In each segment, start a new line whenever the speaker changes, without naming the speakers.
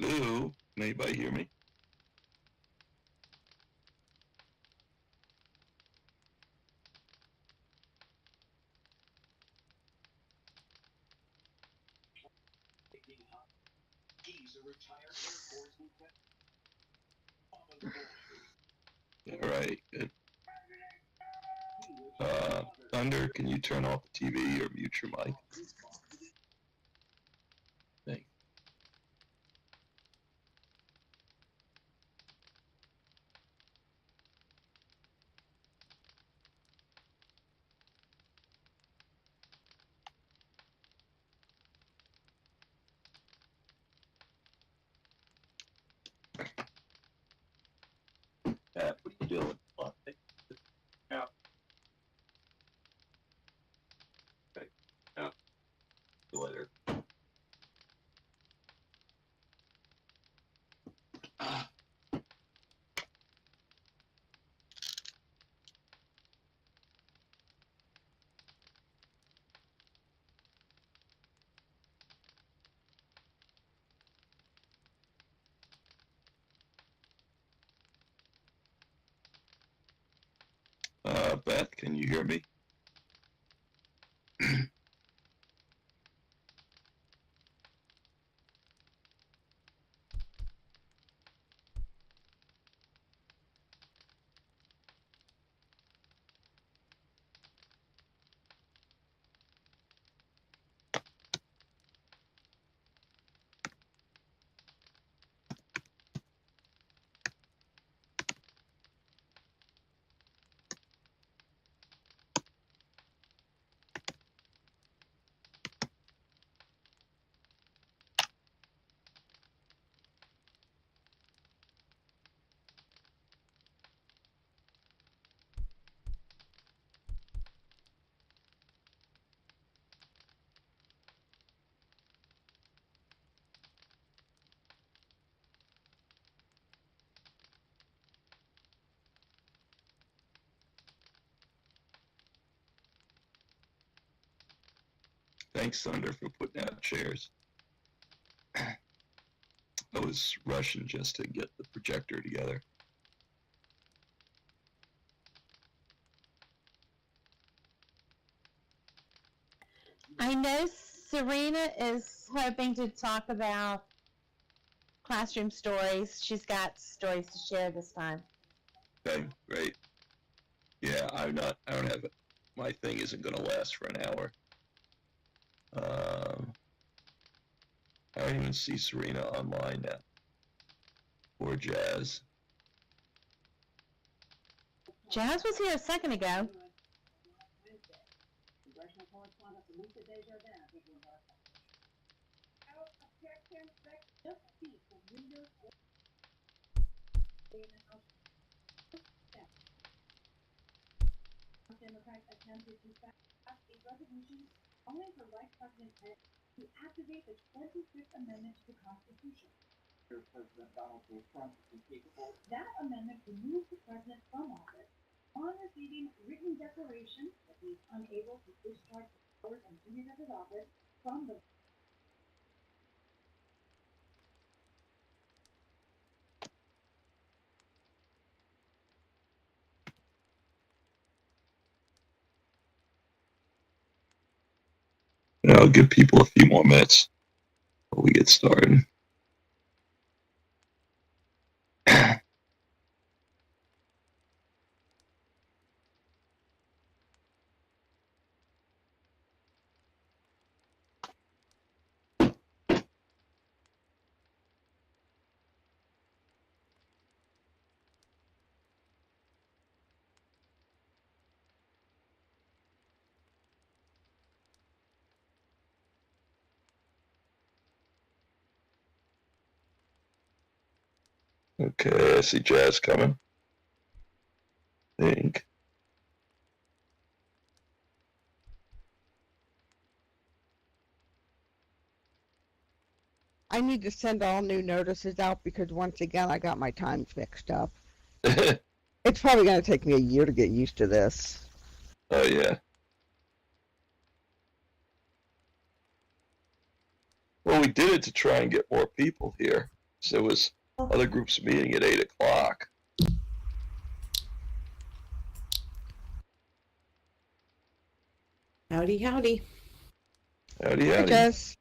Hello? Can anybody hear me? All right, good. Thunder, can you turn off the TV or mute your mic? Thanks. Pat, what are you doing? Out. Okay. Out. See you later. Beth, can you hear me? Thanks, Thunder, for putting out chairs. I was rushing just to get the projector together.
I know Serena is hoping to talk about classroom stories. She's got stories to share this time.
Okay, great. Yeah, I don't have it. My thing isn't going to last for an hour. I don't even see Serena online now. Or Jazz.
Jazz was here a second ago.
Democrats attempted to pass a resolution calling for Vice President Pence to activate the 25th Amendment to the Constitution. President Donald J. Trump is capable. That amendment removes the president from office on receiving written declaration that he is unable to discharge the powers and duties of his office from the
I'll give people a few more minutes before we get started. Okay, I see Jazz coming. I think.
I need to send all new notices out because once again I got my times mixed up.
Oh,
It's probably going to take me a year to get used to this.
yeah. Well, we did it to try and get more people here. So there was other groups meeting at 8 o'clock.
Howdy, howdy.
Howdy,
Hi,
howdy.
Jess.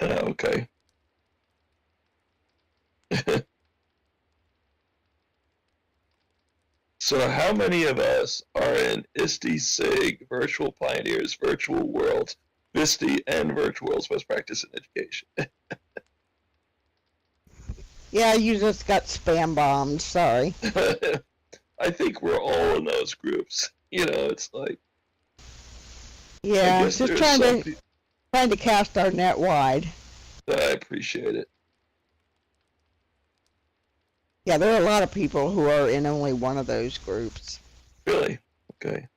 Okay. So how many of us are in ISTE, SIG, Virtual Pioneers, Virtual Worlds, VISTE, and Virtual Worlds Best Practice in Education?
Yeah, you just got spam bombed. Sorry.
I think we're all in those groups. You know, it's like, I
Yeah,
guess
just
there's
trying
some
to
people
trying to cast our net wide.
that I appreciate it.
Yeah, there are a lot of people who are in only one of those groups.
Really? Okay.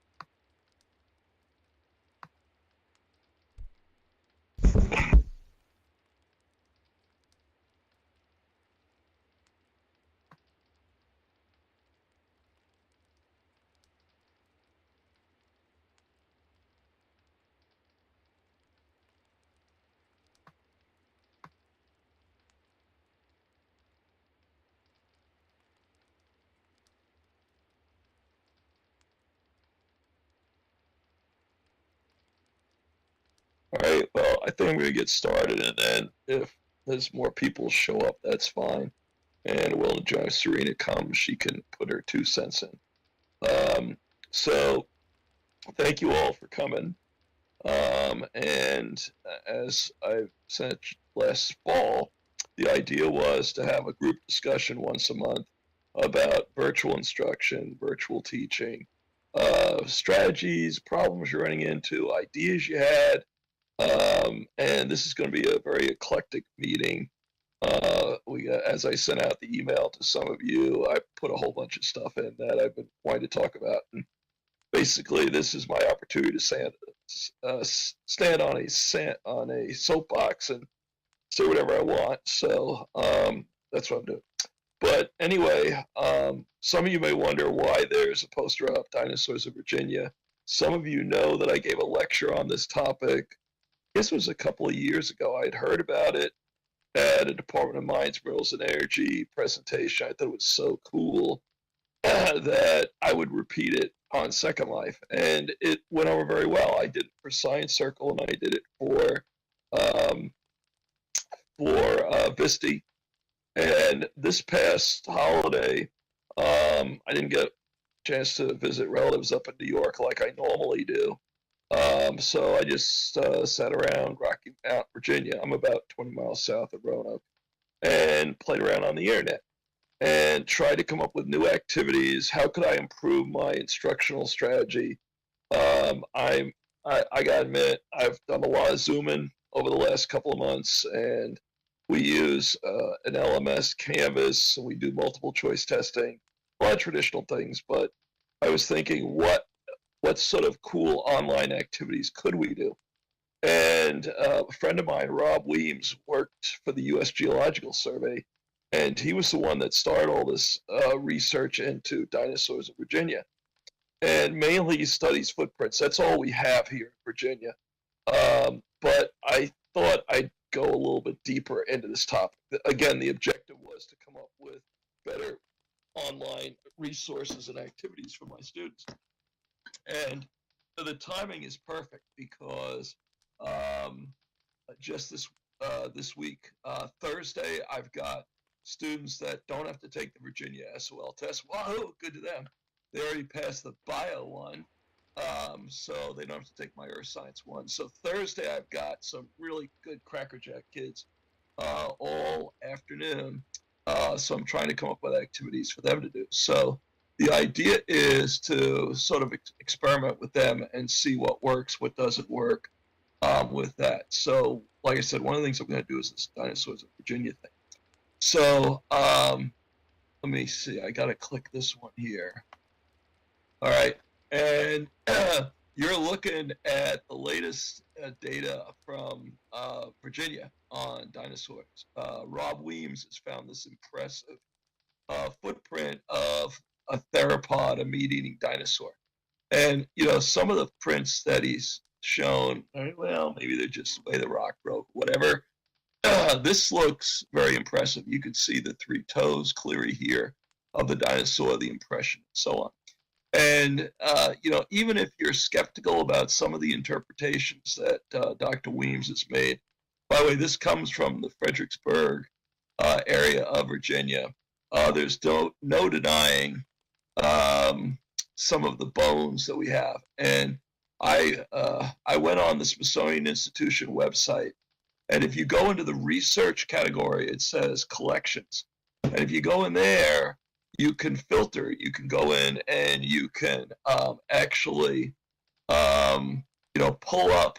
All right. Well, I think I'm going to get started, and then if there's more people show up, that's fine. And we'll enjoy Serena comes. She can put her 2 cents in. So thank you all for coming. And as I said last fall, the idea was to have a group discussion once a month about virtual instruction, virtual teaching, strategies, problems you're running into, ideas you had. And this is going to be a very eclectic meeting. As I sent out the email to some of you, I put a whole bunch of stuff in that I've been wanting to talk about. And basically, this is my opportunity to stand on a soapbox and say whatever I want. So that's what I'm doing. But anyway, some of you may wonder why there's a poster up, Dinosaurs of Virginia. Some of you know that I gave a lecture on this topic. This was a couple of years ago. I'd heard about it at a Department of Mines, Minerals, and Energy presentation. I thought it was so cool that I would repeat it on Second Life, and it went over very well. I did it for Science Circle, and I did it for VISTE. And this past holiday, I didn't get a chance to visit relatives up in New York like I normally do. So I just sat around Rocky Mount, Virginia. I'm about 20 miles south of Roanoke, and played around on the internet and tried to come up with new activities. How could I improve my instructional strategy? I gotta admit, I've done a lot of Zooming over the last couple of months, and we use an LMS Canvas, and we do multiple choice testing. a lot of traditional things, but I was thinking, what sort of cool online activities could we do? And a friend of mine, Rob Weems, worked for the U.S. Geological Survey, and he was the one that started all this research into dinosaurs in Virginia. And mainly he studies footprints. That's all we have here in Virginia. But I thought I'd go a little bit deeper into this topic. Again, the objective was to come up with better online resources and activities for my students. And the timing is perfect because just this week, Thursday, I've got students that don't have to take the Virginia SOL test. Whoa, good to them. They already passed the bio one, so they don't have to take my earth science one. So Thursday, I've got some really good crackerjack kids all afternoon. So I'm trying to come up with activities for them to do. So the idea is to sort of experiment with them and see what works, what doesn't work with that. So, like I said, one of the things I'm going to do is this Dinosaurs of Virginia thing. So let me see. I got to click this one here. All right. And you're looking at the latest data from Virginia on dinosaurs. Rob Weems has found this impressive footprint of a theropod, a meat-eating dinosaur. And, you know, some of the prints that he's shown, well, maybe they're just the way the rock broke, whatever. This looks very impressive. You can see the 3 toes clearly here of the dinosaur, the impression, and so on. And, you know, even if you're skeptical about some of the interpretations that Dr. Weems has made, by the way, this comes from the Fredericksburg area of Virginia. There's no denying some of the bones that we have. And I went on the Smithsonian Institution website, and if you go into the research category, it says collections. And if you go in there, you can filter. You can go in and you can actually, you know, pull up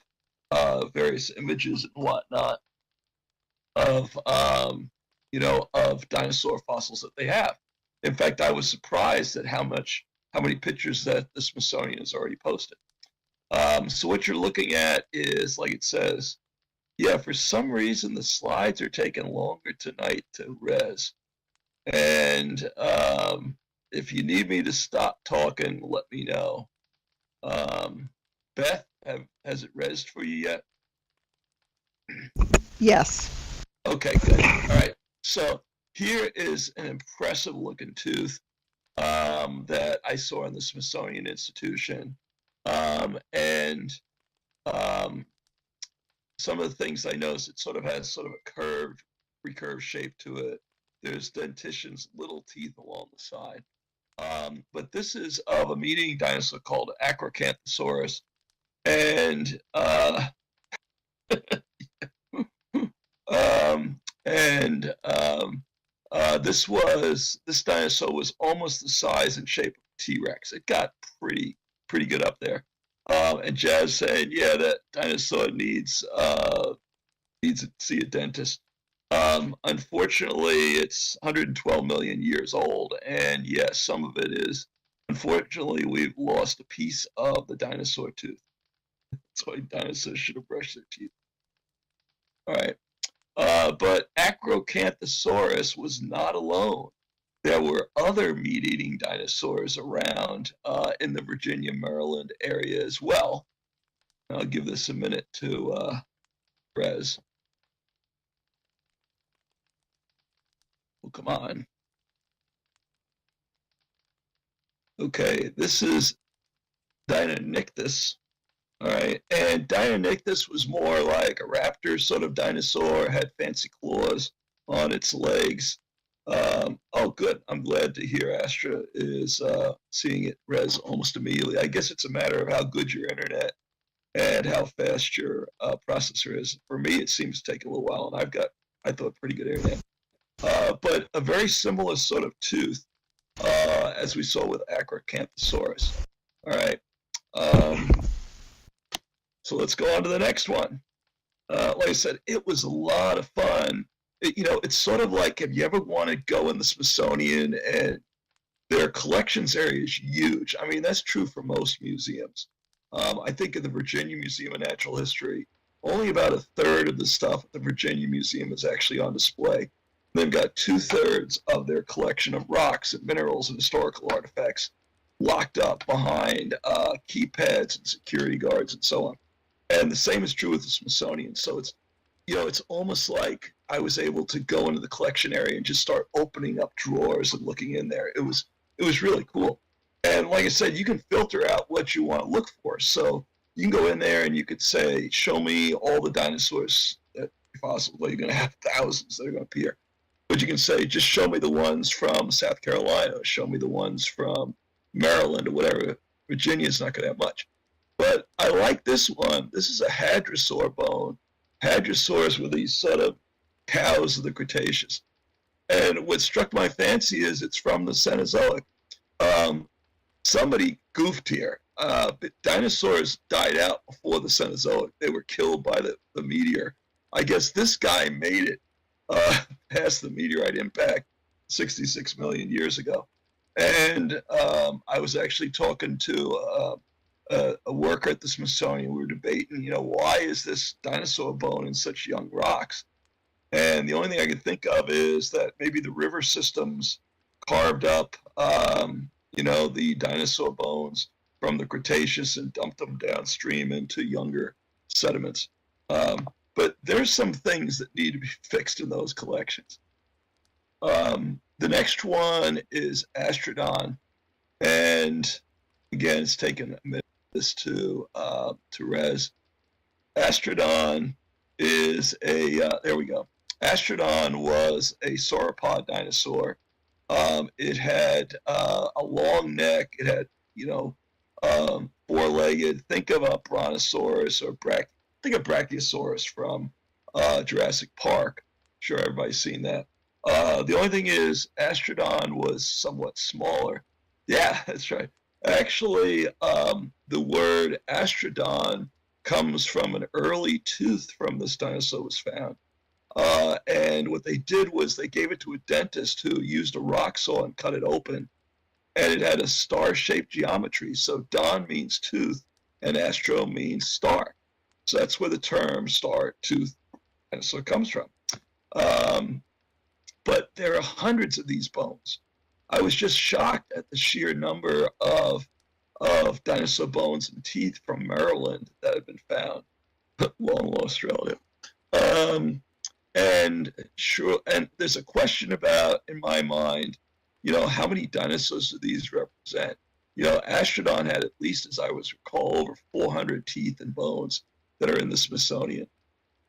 various images and whatnot of, you know, of dinosaur fossils that they have. In fact, I was surprised at how many pictures that the Smithsonian has already posted. So what you're looking at is, like it says, yeah, for some reason the slides are taking longer tonight to res. And if you need me to stop talking, let me know. Beth, has it resed for you yet?
Yes.
Okay, good. All right. So here is an impressive looking tooth that I saw in the Smithsonian Institution. And some of the things I noticed, it sort of has sort of a recurved shape to it. There's dentition's little teeth along the side. But this is of a meat-eating dinosaur called Acrocanthosaurus. And this dinosaur was almost the size and shape of a T-Rex. It got pretty good up there. And Jazz said, yeah, that dinosaur needs to see a dentist. Unfortunately, it's 112 million years old, and yes, some of it is. Unfortunately, we've lost a piece of the dinosaur tooth. That's why dinosaurs should have brushed their teeth. All right. But Acrocanthosaurus was not alone. There were other meat-eating dinosaurs around in the Virginia, Maryland area as well. I'll give this a minute to res. Well, come on. Okay, this is Deinonychthys. All right, and Deinonychthys was more like a raptor sort of dinosaur, had fancy claws on its legs. Oh, good. I'm glad to hear Astra is seeing it res almost immediately. I guess it's a matter of how good your internet and how fast your processor is. For me, it seems to take a little while, and I've got, I thought, pretty good internet. But a very similar sort of tooth, as we saw with Acrocanthosaurus. All right. So let's go on to the next one. Like I said, it was a lot of fun. You know, it's sort of like, if you ever want to go in the Smithsonian and their collections area is huge. I mean, that's true for most museums. I think in the Virginia Museum of Natural History, only about a third of the stuff at the Virginia Museum is actually on display. They've got 2/3 of their collection of rocks and minerals and historical artifacts locked up behind keypads and security guards and so on. And the same is true with the Smithsonian. So it's, it's almost like I was able to go into the collection area and just start opening up drawers and looking in there. It was really cool. And like I said, you can filter out what you want to look for. So you can go in there and you could say, show me all the dinosaurs that are possible. Well, you're going to have thousands that are going to appear. But you can say, just show me the ones from South Carolina, show me the ones from Maryland or whatever. Virginia's not going to have much. But I like this one. This is a hadrosaur bone. Hadrosaurs were these sort of cows of the Cretaceous. And what struck my fancy is it's from the Cenozoic. Somebody goofed here. But dinosaurs died out before the Cenozoic. They were killed by the meteor. I guess this guy made it past the meteorite impact 66 million years ago. And I was actually talking to a worker at the Smithsonian. We were debating, why is this dinosaur bone in such young rocks? And the only thing I could think of is that maybe the river systems carved up, the dinosaur bones from the Cretaceous and dumped them downstream into younger sediments. But there's some things that need to be fixed in those collections. The next one is Astrodon, and again, it's taken a minute to res. Astrodon is there we go. Astrodon was a sauropod dinosaur. It had a long neck. It had, four-legged. Think of a brontosaurus or think of Brachiosaurus from Jurassic Park. I'm sure everybody's seen that. The only thing is, Astrodon was somewhat smaller. Yeah, that's right. Actually, the word Astrodon comes from an early tooth from this dinosaur was found. And what they did was they gave it to a dentist who used a rock saw and cut it open. And it had a star-shaped geometry. So don means tooth and astro means star. So that's where the term star tooth dinosaur comes from. But there are hundreds of these bones. I was just shocked at the sheer number of dinosaur bones and teeth from Maryland that have been found. Long Australia. And there's a question about, in my mind, how many dinosaurs do these represent? Astrodon had, at least as I was recall, over 400 teeth and bones that are in the Smithsonian.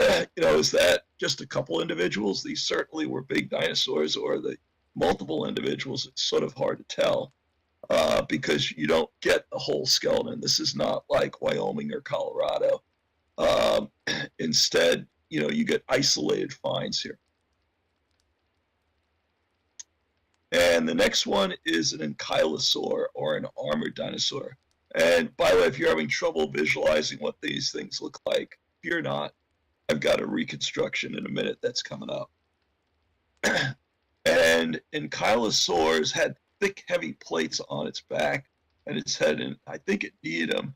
Is that just a couple individuals? These certainly were big dinosaurs, or the multiple individuals. It's sort of hard to tell because you don't get the whole skeleton. This is not like Wyoming or Colorado. Instead, you get isolated finds here. And the next one is an ankylosaur, or an armored dinosaur. And by the way, if you're having trouble visualizing what these things look like, fear not. I've got a reconstruction in a minute that's coming up. And ankylosaurs had thick, heavy plates on its back and its head, and I think it needed them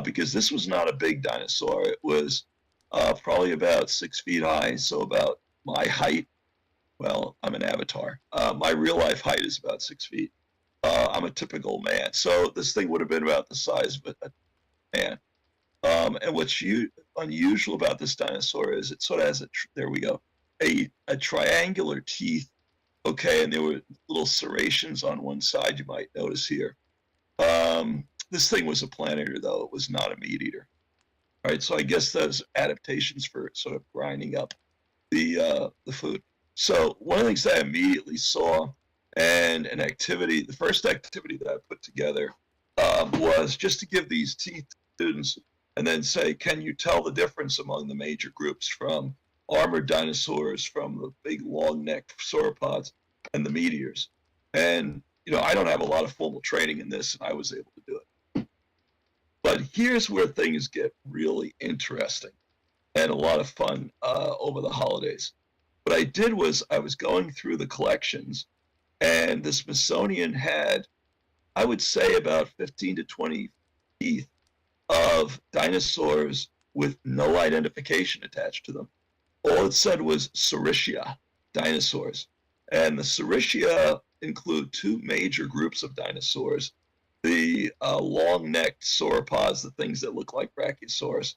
because this was not a big dinosaur. It was probably about 6 feet high, so about my height. Well, I'm an avatar. My real life height is about 6 feet. I'm a typical man, so this thing would have been about the size of a man. And what's unusual about this dinosaur is it sort of has a triangular teeth. Okay, and there were little serrations on one side you might notice here. This thing was a plant eater, though. It was not a meat eater. All right, so I guess those adaptations for sort of grinding up the food. So one of the things that I immediately saw, and the first activity that I put together was just to give these teeth to students and then say, can you tell the difference among the major groups from armored dinosaurs, from the big long-necked sauropods, and the meat eaters? And, I don't have a lot of formal training in this, and I was able to do it. But here's where things get really interesting and a lot of fun over the holidays. What I did was I was going through the collections, And the Smithsonian had, I would say, about 15 to 20 teeth of dinosaurs with no identification attached to them. All it said was Saurischia dinosaurs. And the Saurischia include two major groups of dinosaurs. The long-necked sauropods, the things that look like Brachiosaurus,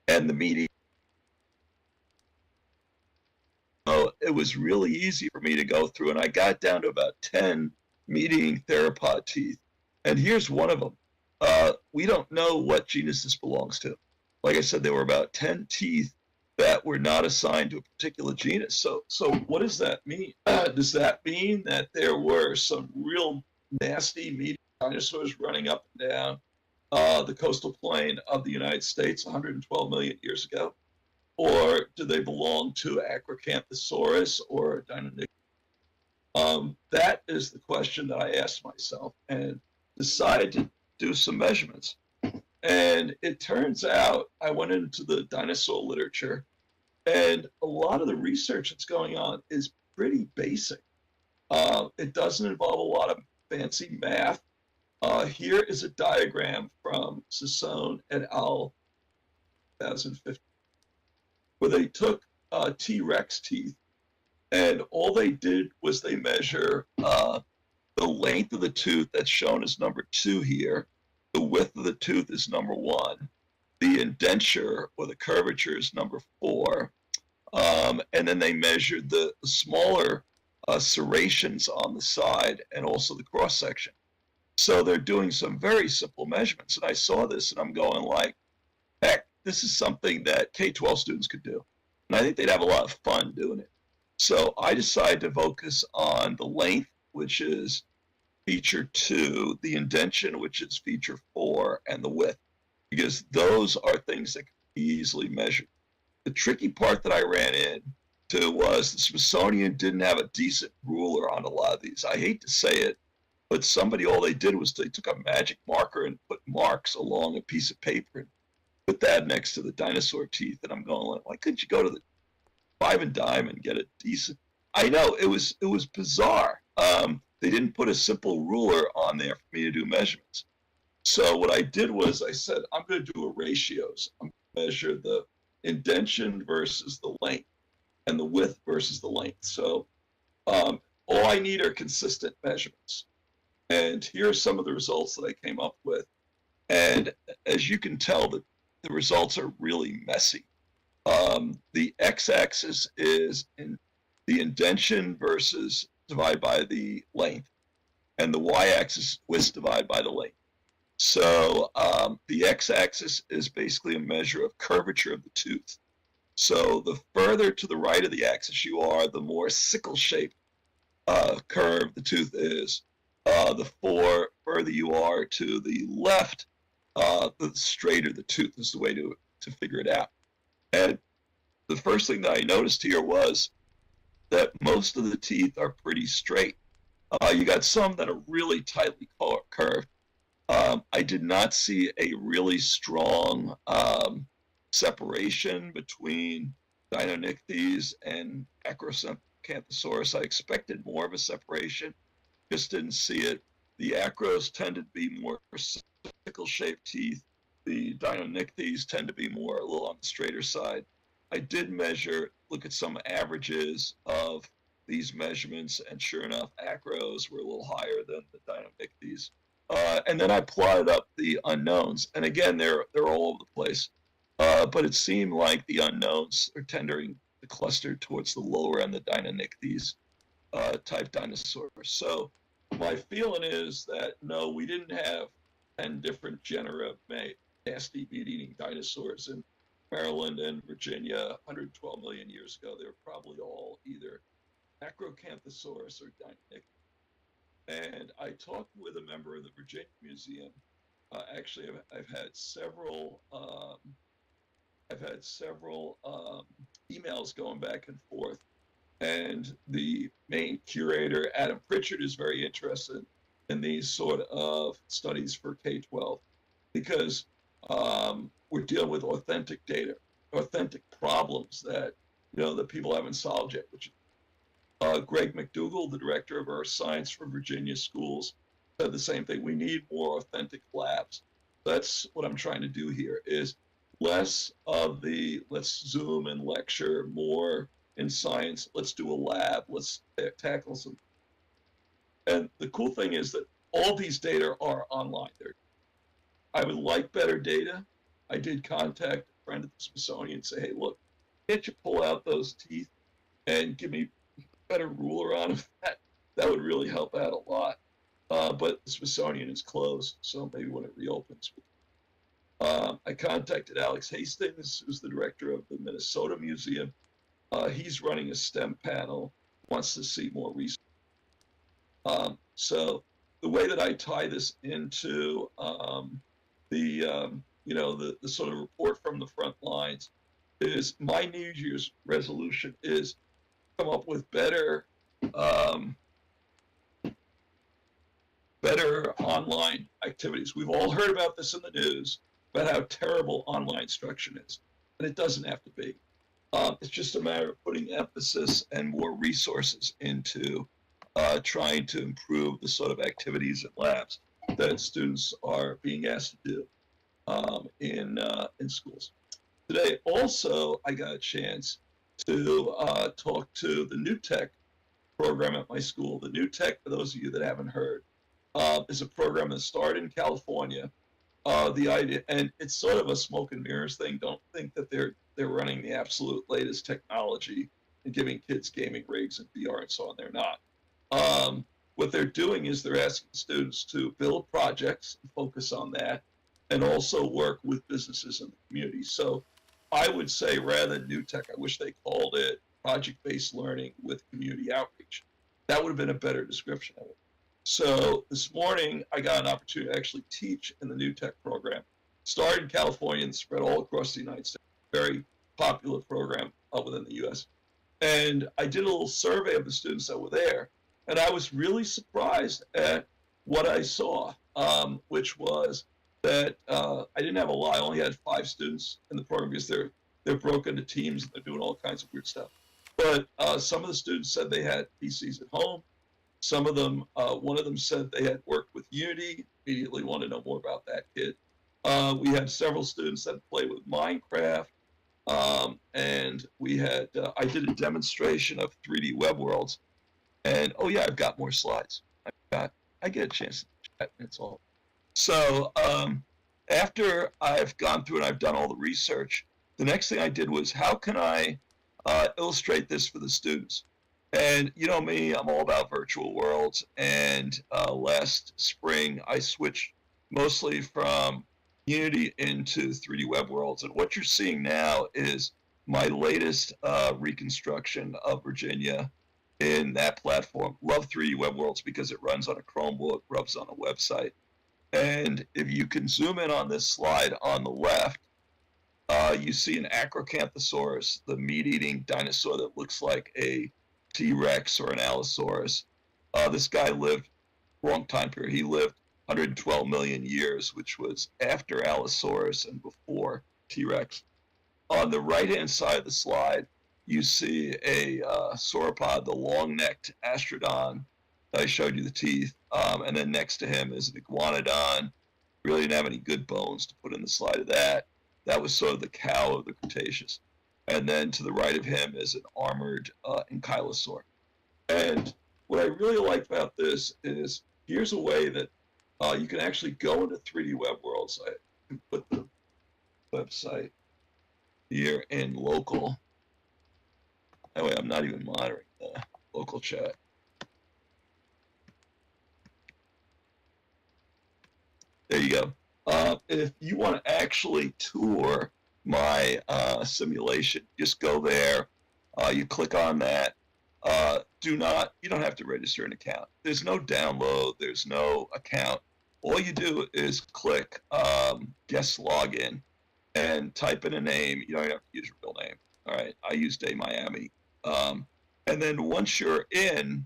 and the meaty. So it was really easy for me to go through, and I got down to about 10 meat-eating theropod teeth. And here's one of them. We don't know what genus this belongs to. Like I said, there were about 10 teeth that were not assigned to a particular genus. So what does that mean? Does that mean that there were some real nasty meaty dinosaurs running up and down the coastal plain of the United States 112 million years ago? Or do they belong to Acrocanthosaurus or Deinonychus? That is the question that I asked myself and decided to do some measurements. And it turns out I went into the dinosaur literature, and a lot of the research that's going on is pretty basic. It doesn't involve a lot of fancy math. Here is a diagram from Sassone et al. 2015, where they took T-Rex teeth, and all they did was they measure the length of the tooth that's shown as number 2 here. The width of the tooth is number 1. The indenture or the curvature is number 4. And then they measured the smaller serrations on the side and also the cross section. So they're doing some very simple measurements. And I saw this and I'm going like, heck, this is something that K-12 students could do. And I think they'd have a lot of fun doing it. So I decided to focus on the length, which is feature 2, the indention, which is feature 4, and the width, because those are things that can be easily measured. The tricky part that I ran into was the Smithsonian didn't have a decent ruler on a lot of these. I hate to say it, but all they did was they took a magic marker and put marks along a piece of paper and put that next to the dinosaur teeth. And I'm going like, why couldn't you go to the Five and Dime and get a decent? I know it was bizarre. They didn't put a simple ruler on there for me to do measurements. So what I did was I said, I'm going to do a ratios. I'm going to measure the indention versus the length and the width versus the length. So all I need are consistent measurements. And here are some of the results that I came up with. And as you can tell, the results are really messy. The x-axis is in the indention versus divided by the length, and the y-axis width divided by the length. So the x-axis is basically a measure of curvature of the tooth. So the further to the right of the axis you are, the more sickle-shaped curve the tooth is. The further you are to the left, the straighter the tooth is the way to figure it out. And the first thing that I noticed here was that most of the teeth are pretty straight. You got some that are really tightly curved. I did not see a really strong separation between Deinonychus and Acrocanthosaurus. I expected more of a separation, just didn't see it. The Acros tended to be more sickle-shaped teeth. The Deinonychus tend to be more a little on the straighter side. I did look at some averages of these measurements, and sure enough, Acros were a little higher than the Deinonychus. And then I plotted up the unknowns, and again, they're all over the place. But it seemed like the unknowns are tending to cluster towards the lower end, the Deinonychus type dinosaurs. So my feeling is that no, we didn't have 10 different genera of nasty meat-eating dinosaurs in Maryland and Virginia 112 million years ago. They were probably all either Acrocanthosaurus or Deinonychus. And I talked with a member of the Virginia Museum. Actually, I've had several emails going back and forth. And the main curator, Adam Pritchard, is very interested in these sort of studies for K-12 because we're dealing with authentic data, authentic problems that that people haven't solved yet, which Greg McDougall, the director of Earth Science for Virginia Schools, said the same thing. We need more authentic labs. That's what I'm trying to do here, is less of the let's Zoom and lecture, more in science. Let's do a lab. Let's tackle some. And the cool thing is that all these data are online. I would like better data. I did contact a friend at the Smithsonian and say, hey, look, can't you pull out those teeth and give me a better ruler on them? That would really help out a lot. But the Smithsonian is closed, so maybe when it reopens. I contacted Alex Hastings, who's the director of the Minnesota Museum. He's running a STEM panel, wants to see more research. So the way that I tie this into the sort of report from the front lines is my New Year's resolution is come up with better online activities. We've all heard about this in the news, about how terrible online instruction is, and it doesn't have to be. It's just a matter of putting emphasis and more resources into trying to improve the sort of activities and labs that students are being asked to do in schools. Today, also, I got a chance to talk to the New Tech program at my school. The New Tech, for those of you that haven't heard, is a program that started in California. The idea, and it's sort of a smoke and mirrors thing. Don't think that they're running the absolute latest technology and giving kids gaming rigs and VR and so on. They're not. What they're doing is they're asking students to build projects and focus on that, and also work with businesses in the community. So I would say rather than New Tech, I wish they called it project-based learning with community outreach. That would have been a better description of it. So this morning, I got an opportunity to actually teach in the New Tech program. Started in California and spread all across the United States. Very popular program within the U.S. And I did a little survey of the students that were there, and I was really surprised at what I saw, which was that I didn't have a lot. I only had 5 students in the program because they're broken into teams and they're doing all kinds of weird stuff. But some of the students said they had PCs at home. Some of them, one of them said they had worked with Unity, immediately wanted to know more about that kid. We had several students that played with Minecraft. And we had, I did a demonstration of 3D web worlds. And, oh yeah, I've got more slides. I get a chance to chat, and it's all. So after I've gone through and I've done all the research, the next thing I did was how can I illustrate this for the students? And you know me, I'm all about virtual worlds. And last spring, I switched mostly from Unity into 3D web worlds. And what you're seeing now is my latest reconstruction of Virginia in that platform. Love 3D web worlds because it runs on a Chromebook, runs on a website. And if you can zoom in on this slide on the left, you see an Acrocanthosaurus, the meat-eating dinosaur that looks like a T-Rex or an Allosaurus. This guy lived, wrong time period, he lived 112 million years, which was after Allosaurus and before T-Rex. On the right-hand side of the slide, you see a sauropod, the long-necked Astrodon. I showed you the teeth. And then next to him is an iguanodon. Really didn't have any good bones to put in the slide of that. That was sort of the cow of the Cretaceous. And then to the right of him is an armored ankylosaur. And what I really like about this is here's a way that you can actually go into 3D web worlds. I can put the website here in local. That way I'm not even monitoring the local chat. There you go. If you want to actually tour my simulation, just go there. You click on that. You don't have to register an account. There's no download. There's no account. All you do is click guest login and type in a name. You don't have to use your real name. All right. I use Day Miami. And then once you're in,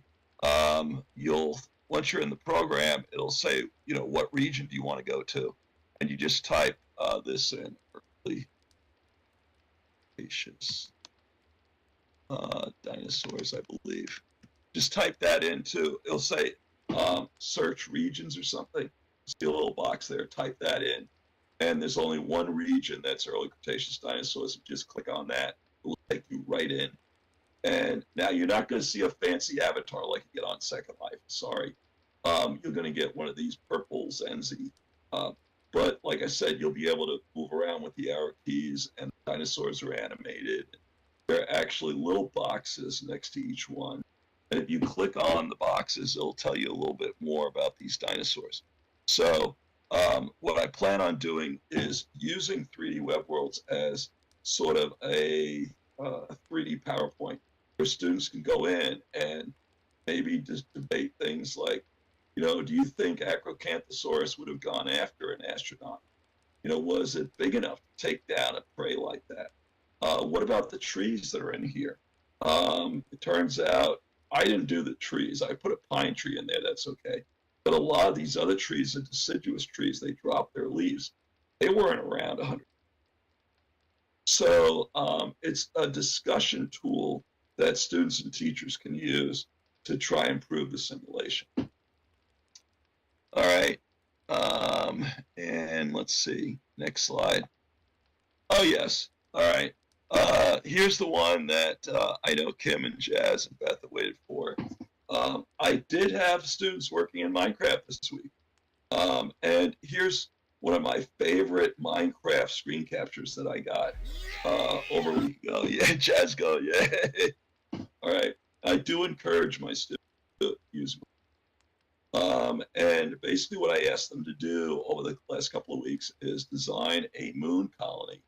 once you're in the program, it'll say, what region do you want to go to? And you just type this in, early Cretaceous dinosaurs, I believe. just type that into, it'll say search regions or something. See a little box there, type that in. And there's only one region that's early Cretaceous dinosaurs. Just click on that. It will take you right in. And now you're not going to see a fancy avatar like you get on Second Life. Sorry. You're going to get one of these purple Zenzi. But like I said, you'll be able to move around with the arrow keys, and the dinosaurs are animated. There are actually little boxes next to each one. And if you click on the boxes, it'll tell you a little bit more about these dinosaurs. So what I plan on doing is using 3D Web Worlds as sort of a 3D PowerPoint where students can go in and maybe just debate things like, do you think Acrocanthosaurus would have gone after an astronaut? Was it big enough to take down a prey like that? What about the trees that are in here? It turns out I didn't do the trees. I put a pine tree in there. That's okay. But a lot of these other trees are deciduous trees. They drop their leaves. They weren't around 100. So it's a discussion tool that students and teachers can use to try and improve the simulation. All right. And let's see. Next slide. Oh, yes. All right. Here's the one that I know Kim and Jazz and Beth have waited for. I did have students working in Minecraft this week. And here's one of my favorite Minecraft screen captures that I got over a week ago. Yeah, Jazz go, yeah. All right. I do encourage my students to use and basically what I asked them to do over the last couple of weeks is design a moon colony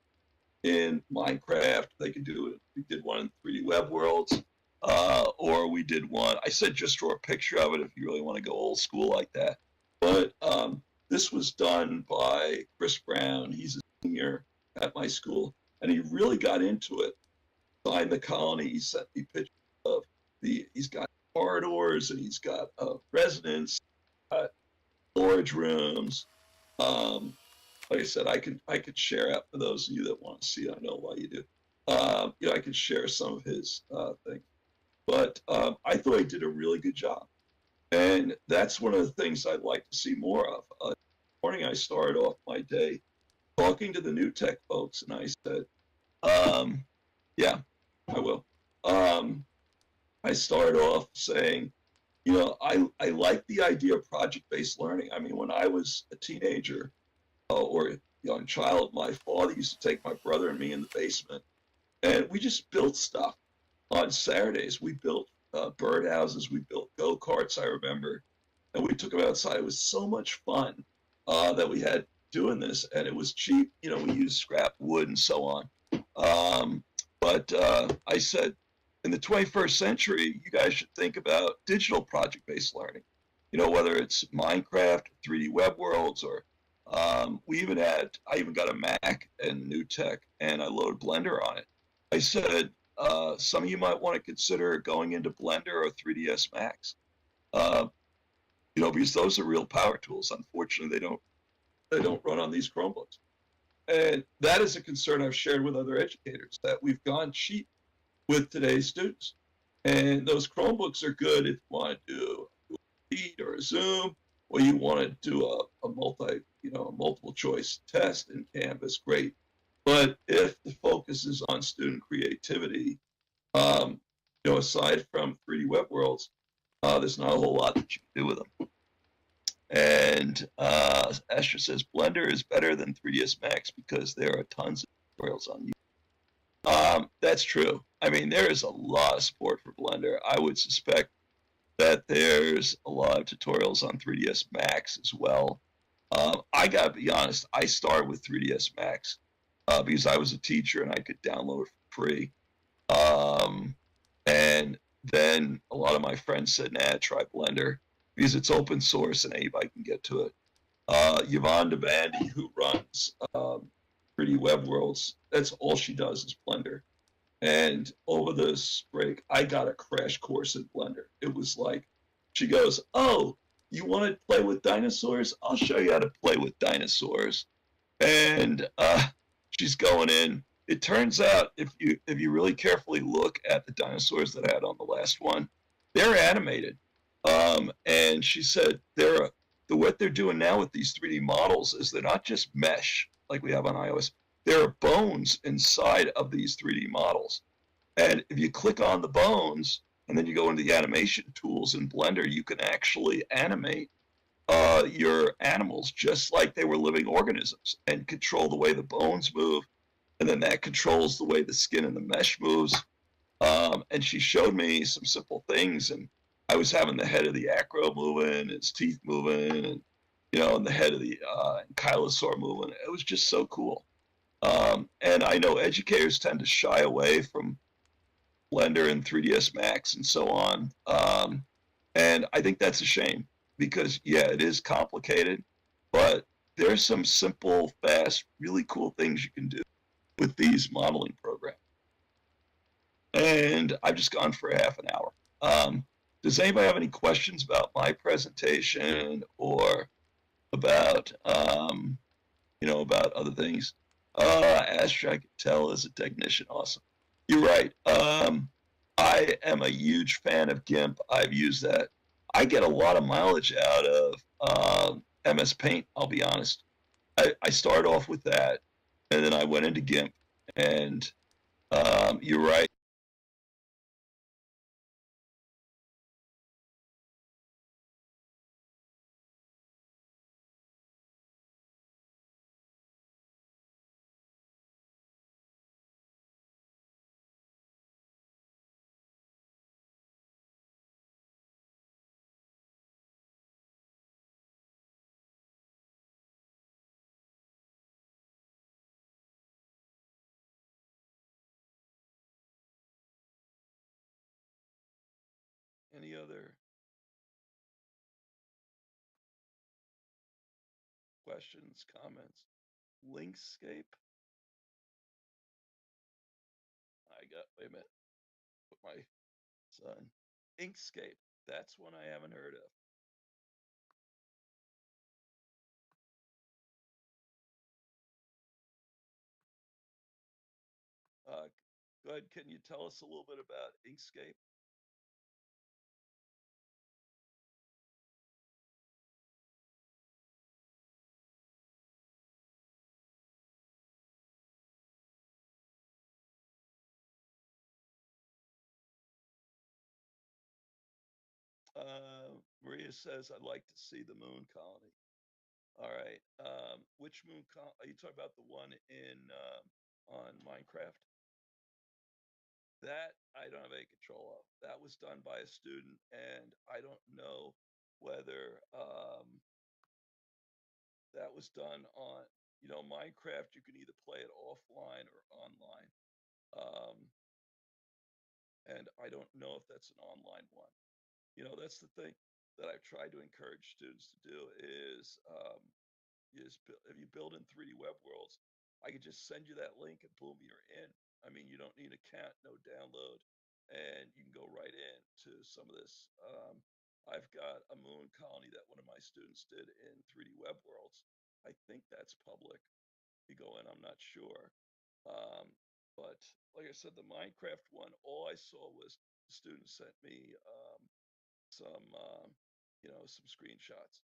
in Minecraft. They could do it. We did one in 3D Web Worlds, or we did one. I said just draw a picture of it if you really want to go old school like that. But this was done by Chris Brown. He's a senior at my school, and he really got into it. Designed the colony. He sent me pictures of he's got corridors and he's got residence, storage rooms. Like I said, I could share out for those of you that want to see it. I know why you do. I could share some of his things. But I thought he did a really good job. And that's one of the things I'd like to see more of. This morning I started off my day talking to the new tech folks, and I said, yeah, I will. I started off saying, I like the idea of project-based learning. I mean, when I was a teenager or a young child, my father used to take my brother and me in the basement, and we just built stuff. On Saturdays, we built birdhouses, we built go-karts, I remember, and we took them outside. It was so much fun that we had doing this, and it was cheap. We used scrap wood and so on. But I said, in the 21st century, you guys should think about digital project-based learning. Whether it's Minecraft, 3D Web Worlds, or I even got a Mac and new tech, and I loaded Blender on it. I said, some of you might want to consider going into Blender or 3ds Max, because those are real power tools. Unfortunately, they don't run on these Chromebooks, and that is a concern I've shared with other educators, that we've gone cheap with today's students. And those Chromebooks are good if you want to do a Meet or a Zoom, or you want to do a multiple choice test in Canvas, great. But if the focus is on student creativity, aside from 3D Web Worlds, there's not a whole lot that you can do with them. And Esther says Blender is better than 3ds Max because there are tons of tutorials on YouTube. That's true. I mean, there is a lot of support for Blender. I would suspect that there's a lot of tutorials on 3ds Max as well. I gotta be honest, I started with 3ds Max because I was a teacher and I could download it for free. And then a lot of my friends said, nah, try Blender because it's open source and anybody can get to it. Yvonne DeBandy, who runs 3D Web Worlds, that's all she does is Blender. And over this break, I got a crash course in Blender. It was like, she goes, oh, you want to play with dinosaurs? I'll show you how to play with dinosaurs. And she's going in. It turns out, if you really carefully look at the dinosaurs that I had on the last one, they're animated. And she said what they're doing now with these 3D models is they're not just mesh like we have on iOS. There are bones inside of these 3D models. And if you click on the bones and then you go into the animation tools in Blender, you can actually animate your animals just like they were living organisms and control the way the bones move. And then that controls the way the skin and the mesh moves. And she showed me some simple things, and I was having the head of the acro moving, his teeth moving, and and the head of the ankylosaur moving. It was just so cool. And I know educators tend to shy away from Blender and 3ds Max and so on. And I think that's a shame because yeah, it is complicated, but there's some simple, fast, really cool things you can do with these modeling programs. And I've just gone for a half an hour. Does anybody have any questions about my presentation or about about other things? Astra, I can tell, is a technician. Awesome. You're right. I am a huge fan of GIMP. I've used that. I get a lot of mileage out of MS Paint. I'll be honest. I started off with that, and then I went into GIMP. And you're right. Any other questions, comments? Linkscape? Wait a minute, put my son. Inkscape. That's one I haven't heard of. Go ahead, can you tell us a little bit about Inkscape? Maria says, I'd like to see the moon colony. All right. Which moon colony? Are you talking about the one in on Minecraft? That I don't have any control of. That was done by a student, and I don't know whether that was done on, Minecraft. You can either play it offline or online. And I don't know if that's an online one. That's the thing that I've tried to encourage students to do is if you build in 3D web worlds, I could just send you that link and boom, you're in. I mean, you don't need an account, no download, and you can go right in to some of this. I've got a moon colony that one of my students did in 3D web worlds. I think that's public. You go in, I'm not sure. But like I said, the Minecraft one, all I saw was the student sent me some, some screenshots.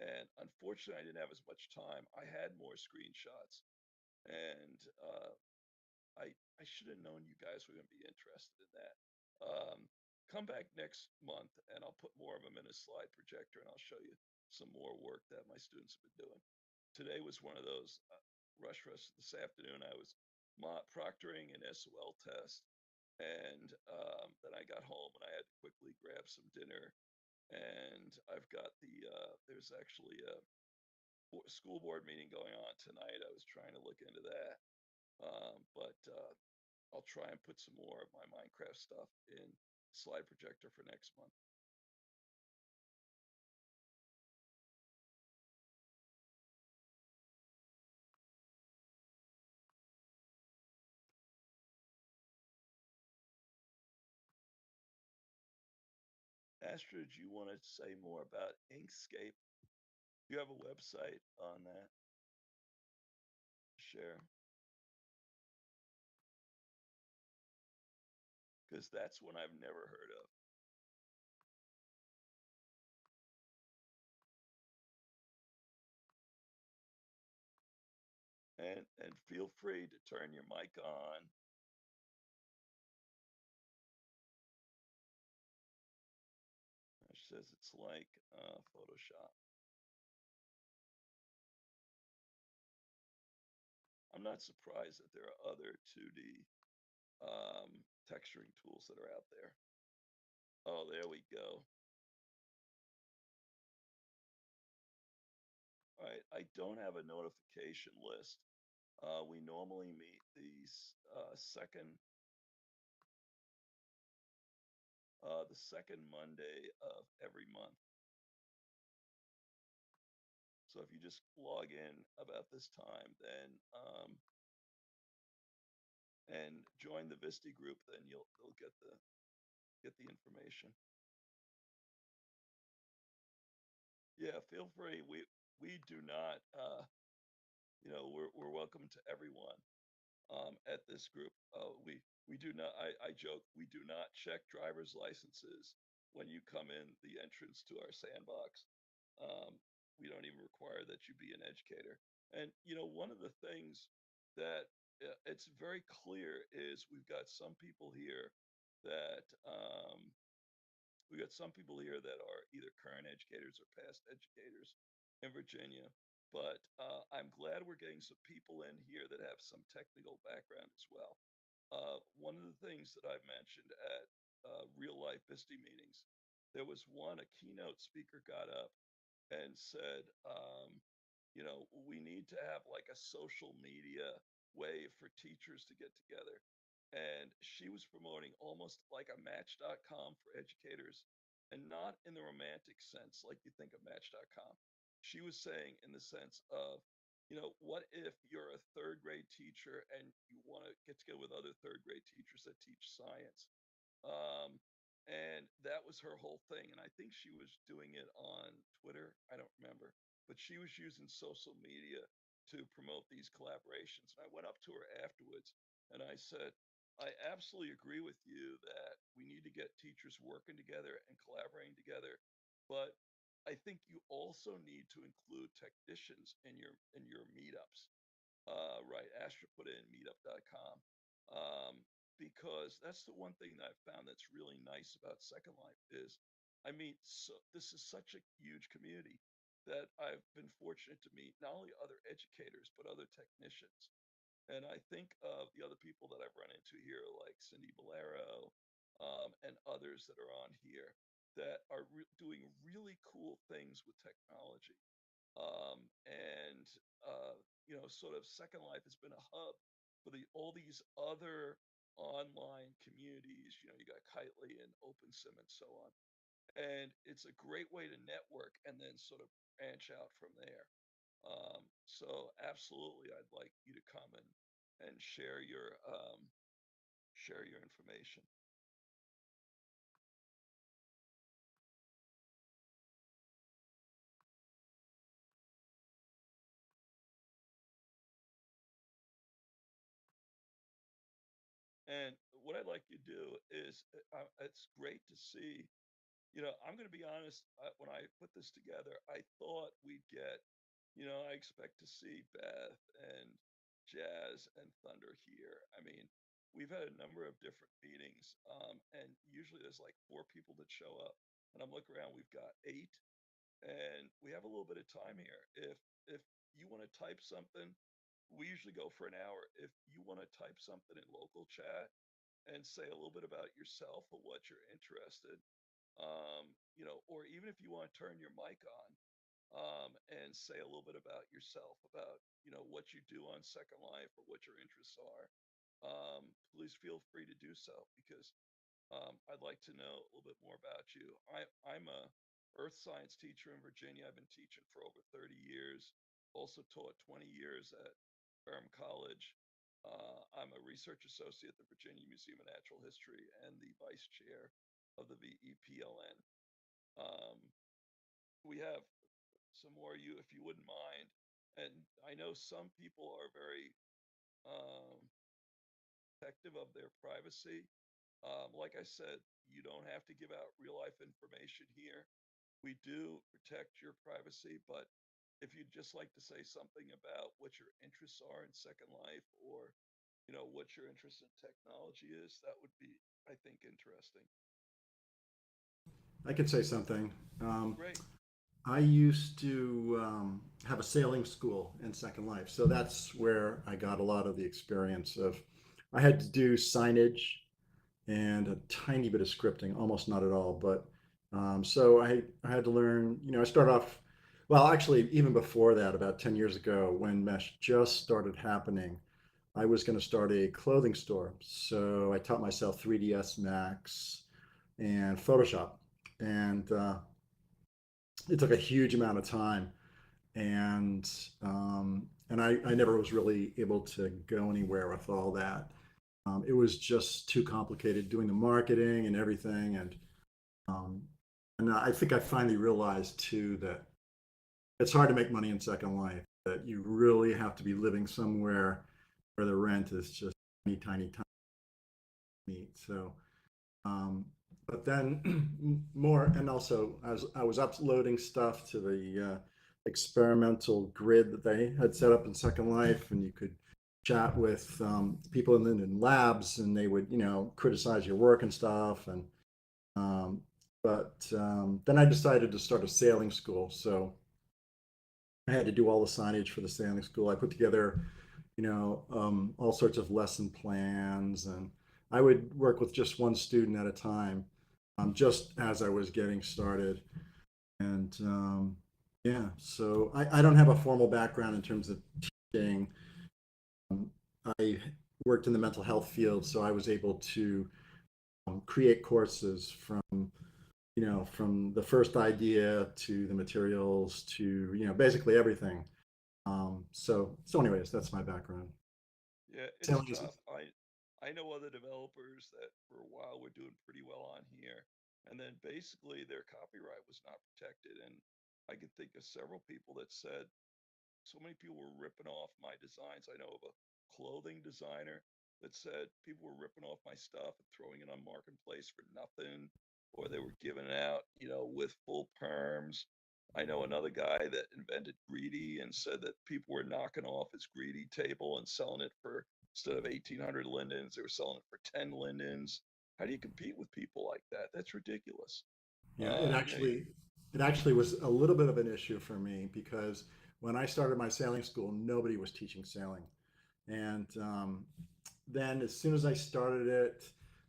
And unfortunately, I didn't have as much time. I had more screenshots, and I should have known you guys were going to be interested in that. Come back next month, and I'll put more of them in a slide projector, and I'll show you some more work that my students have been doing. Today was one of those rush. This afternoon, I was proctoring an SOL test, and then I got home and I had to quickly grab some dinner. And I've got there's actually a school board meeting going on tonight. I was trying to look into that, but I'll try and put some more of my Minecraft stuff in slide projector for next month. Astra, do you want to say more about Inkscape? Do you have a website on that? Share. Because that's one I've never heard of. And feel free to turn your mic on. She says it's like Photoshop. I'm not surprised that there are other 2D texturing tools that are out there. Oh, there we go. All right, I don't have a notification list. We normally meet the second Monday of every month. So if you just log in about this time, then and join the Visti group, then you'll get the information. Yeah, feel free. We do not we're welcome to everyone at this group. We do not, I joke, we do not check driver's licenses when you come in the entrance to our sandbox. We don't even require that you be an educator. And, one of the things that it's very clear is we've got some people here that are either current educators or past educators in Virginia. But I'm glad we're getting some people in here that have some technical background as well. One of the things that I mentioned at real life Visti meetings, there was a keynote speaker got up and said, we need to have like a social media way for teachers to get together. And she was promoting almost like a match.com for educators, and not in the romantic sense like you think of match.com. She was saying in the sense of, what if you're a third grade teacher and you want to get together with other third grade teachers that teach science? Um, and that was her whole thing. And I think she was doing it on Twitter. I don't remember, but she was using social media to promote these collaborations. And I went up to her afterwards and I said, I absolutely agree with you that we need to get teachers working together and collaborating together. But I think you also need to include technicians in your meetups. Right, Astra put in meetup.com. Because that's the one thing that I've found that's really nice about Second Life is, so this is such a huge community that I've been fortunate to meet not only other educators, but other technicians. And I think of the other people that I've run into here, like Cindy Valero, and others that are on here that are doing really cool things with technology. And sort of Second Life has been a hub for all these other online communities. You got Kitely and OpenSim and so on, and it's a great way to network and then sort of branch out from there. So absolutely, I'd like you to come and share your information. And what I'd like you to do is, it's great to see. I'm going to be honest. When I put this together, I thought we'd get, I expect to see Beth and Jazz and Thunder here. We've had a number of different meetings, and usually there's like 4 people that show up. And I'm looking around, we've got 8, and we have a little bit of time here. If you want to type something, we usually go for an hour. If you want to type something in local chat and say a little bit about yourself or what you're interested, or even if you want to turn your mic on, and say a little bit about yourself, about, what you do on Second Life or what your interests are, please feel free to do so, because I'd like to know a little bit more about you. I'm a earth science teacher in Virginia. I've been teaching for over 30 years, also taught 20 years at Durham College. I'm a research associate at the Virginia Museum of Natural History and the vice chair of the VEPLN. We have some more of you, if you wouldn't mind. And I know some people are very um, protective of their privacy. Like I said, you don't have to give out real life information here. We do protect your privacy, but if you'd just like to say something about what your interests are in Second Life, or what your interest in technology is, that would be, I think, interesting.
I could say something.
Great.
I used to have a sailing school in Second Life, so that's where I got a lot of the experience of. I had to do signage and a tiny bit of scripting, almost not at all. But so I had to learn. I started off. Well, actually, even before that, about 10 years ago, when Mesh just started happening, I was going to start a clothing store. So I taught myself 3ds Max and Photoshop, and it took a huge amount of time, and I never was really able to go anywhere with all that. It was just too complicated doing the marketing and everything, um, and I think I finally realized too that it's hard to make money in Second Life. That you really have to be living somewhere where the rent is just tiny, tiny. So um, but then more, and also I was uploading stuff to the experimental grid that they had set up in Second Life, and you could chat with people in labs, and they would, criticize your work and stuff. And then I decided to start a sailing school, so I had to do all the signage for the sailing school. I put together, all sorts of lesson plans, and I would work with just one student at a time, just as I was getting started. And yeah, so I don't have a formal background in terms of teaching. I worked in the mental health field, so I was able to create courses from the first idea to the materials to basically everything. So anyways, that's my background.
Yeah, it's
Sailing is
tough. I know other developers that for a while were doing pretty well on here, and then basically their copyright was not protected. And I can think of several people that said so many people were ripping off my designs. I know of a clothing designer that said people were ripping off my stuff and throwing it on Marketplace for nothing, or they were giving it out, with full perms. I know another guy that invented Greedy and said that people were knocking off his Greedy table and selling it for, instead of 1,800 lindens, they were selling it for 10 lindens. How do you compete with people like that? That's ridiculous.
Yeah, it
Yeah,
actually was a little bit of an issue for me because when I started my sailing school, nobody was teaching sailing. And then as soon as I started it,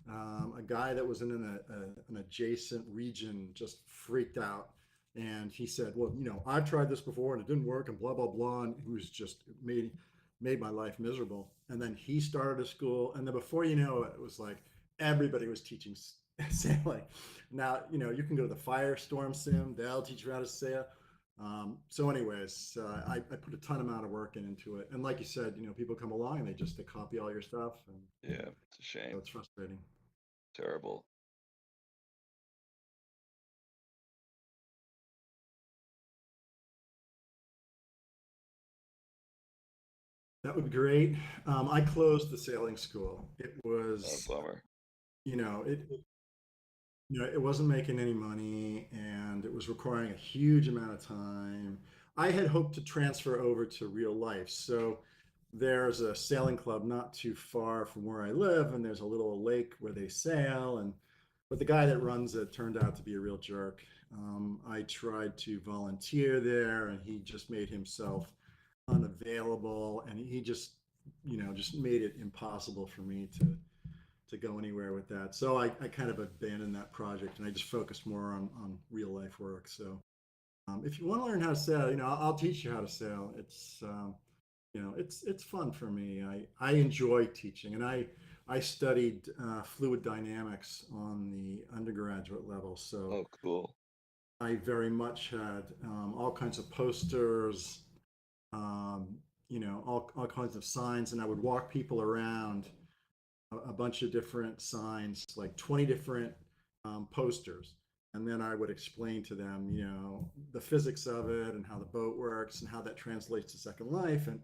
a guy that was in an adjacent region just freaked out. And he said, well, I've tried this before and it didn't work and blah, blah, blah. And he was just made my life miserable. And then he started a school. And then before you know it, it was like everybody was teaching sailing. Now, you can go to the Firestorm sim, they'll teach you how to sail. So anyways, I put a ton amount of work into it. And like you said, people come along and they copy all your stuff. And
yeah, it's a
so
shame.
it's frustrating.
Terrible.
That would be great. I closed the sailing school. It
Oh,
was,
bummer.
it wasn't making any money and it was requiring a huge amount of time. I had hoped to transfer over to real life. So there's a sailing club not too far from where I live, and there's a little lake where they sail. But the guy that runs it turned out to be a real jerk. I tried to volunteer there, and he just made himself unavailable, and he just made it impossible for me to go anywhere with that. So I kind of abandoned that project, and I just focused more on real life work. So if you want to learn how to sail, I'll teach you how to sail. It's fun for me. I enjoy teaching, and I studied fluid dynamics on the undergraduate level. So
Oh, cool.
I very much had all kinds of posters, all kinds of signs, and I would walk people around a bunch of different signs, like 20 different posters. And then I would explain to them, the physics of it and how the boat works and how that translates to Second Life and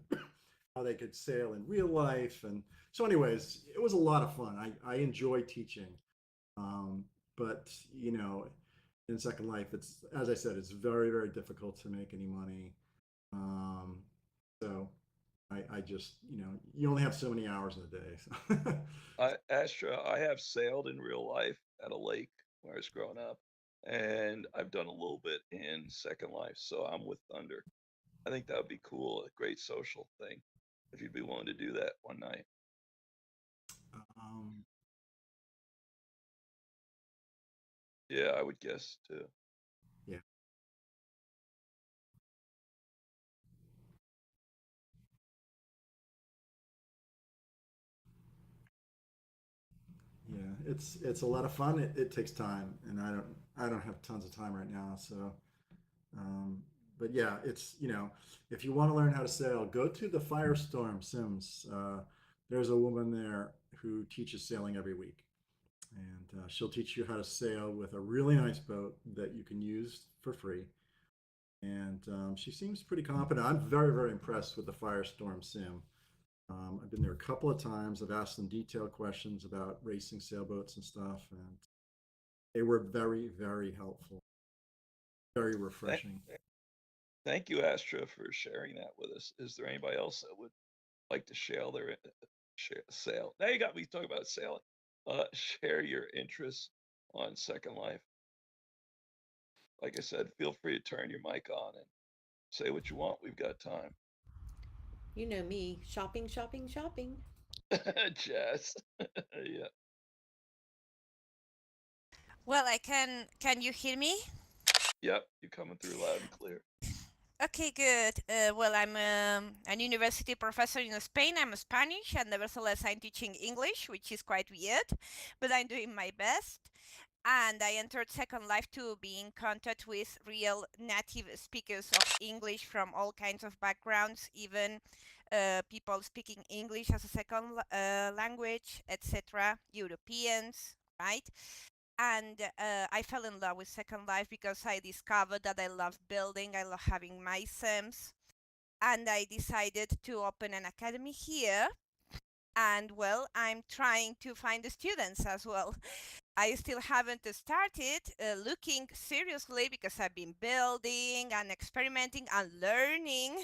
how they could sail in real life. And so anyways, it was a lot of fun. I enjoy teaching. But, in Second Life, it's, as I said, it's very, very difficult to make any money. So I just, you only have so many hours in a day. So.
Astra, I have sailed in real life at a lake where I was growing up, and I've done a little bit in Second Life, so I'm with Thunder. I think that would be cool, a great social thing, if you'd be willing to do that one night.
um,
Yeah, I would guess too.
yeah. Yeah, it's a lot of fun. It takes time, and I don't have tons of time right now. So, um, but yeah, it's if you want to learn how to sail, go to the Firestorm Sims. There's a woman there who teaches sailing every week, and she'll teach you how to sail with a really nice boat that you can use for free. And she seems pretty competent. I'm very, very impressed with the Firestorm Sim. I've been there a couple of times. I've asked them detailed questions about racing sailboats and stuff, and they were very, very helpful, very
Thank,
refreshing.
thank you, Astra, for sharing that with us. Is there anybody else that would like to share their sail? Now you got me talking about sailing. Share your interests on Second Life. Like I said, feel free to turn your mic on and say what you want. We've got time.
You know me, shopping, shopping, shopping.
Jazz. Yeah.
Well, I can. Can you hear me?
Yep. You're coming through loud and clear.
Okay, good. Well, I'm an university professor in Spain. I'm Spanish, and nevertheless, I'm teaching English, which is quite weird, but I'm doing my best. And I entered Second Life to be in contact with real native speakers of English from all kinds of backgrounds, even people speaking English as a second language, etc. Europeans, right? And I fell in love with Second Life because I discovered that I love building, I love having my Sims, and I decided to open an academy here. And well, I'm trying to find the students as well. I still haven't started looking seriously because I've been building and experimenting and learning.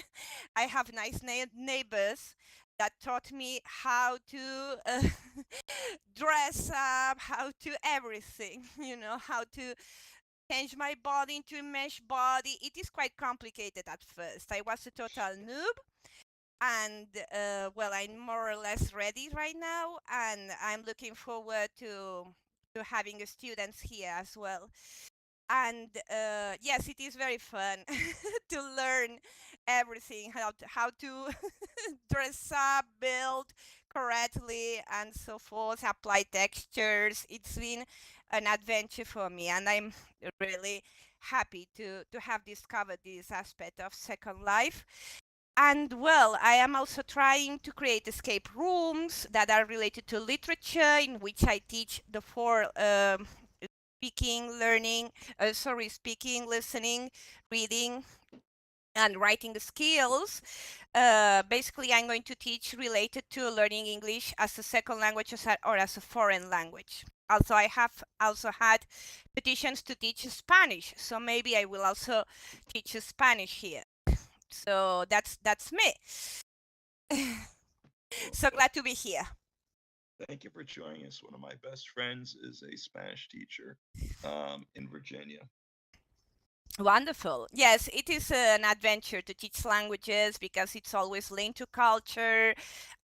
I have nice neighbors that taught me how to dress up, how to everything, how to change my body into a mesh body. It is quite complicated at first. I was a total noob, and well, I'm more or less ready right now, and I'm looking forward to having students here as well. And yes, it is very fun to learn everything, how to dress up, build correctly, and so forth, apply textures. It's been an adventure for me, and I'm really happy to have discovered this aspect of Second Life. And well, I am also trying to create escape rooms that are related to literature, in which I teach the four speaking, listening, reading, and writing skills. Basically, I'm going to teach related to learning English as a second language or as a foreign language. Also, I have also had petitions to teach Spanish, so maybe I will also teach Spanish here. So that's me. So glad to be here.
Thank you for joining us. One of my best friends is a Spanish teacher in Virginia.
Wonderful. Yes, it is an adventure to teach languages because it's always linked to culture.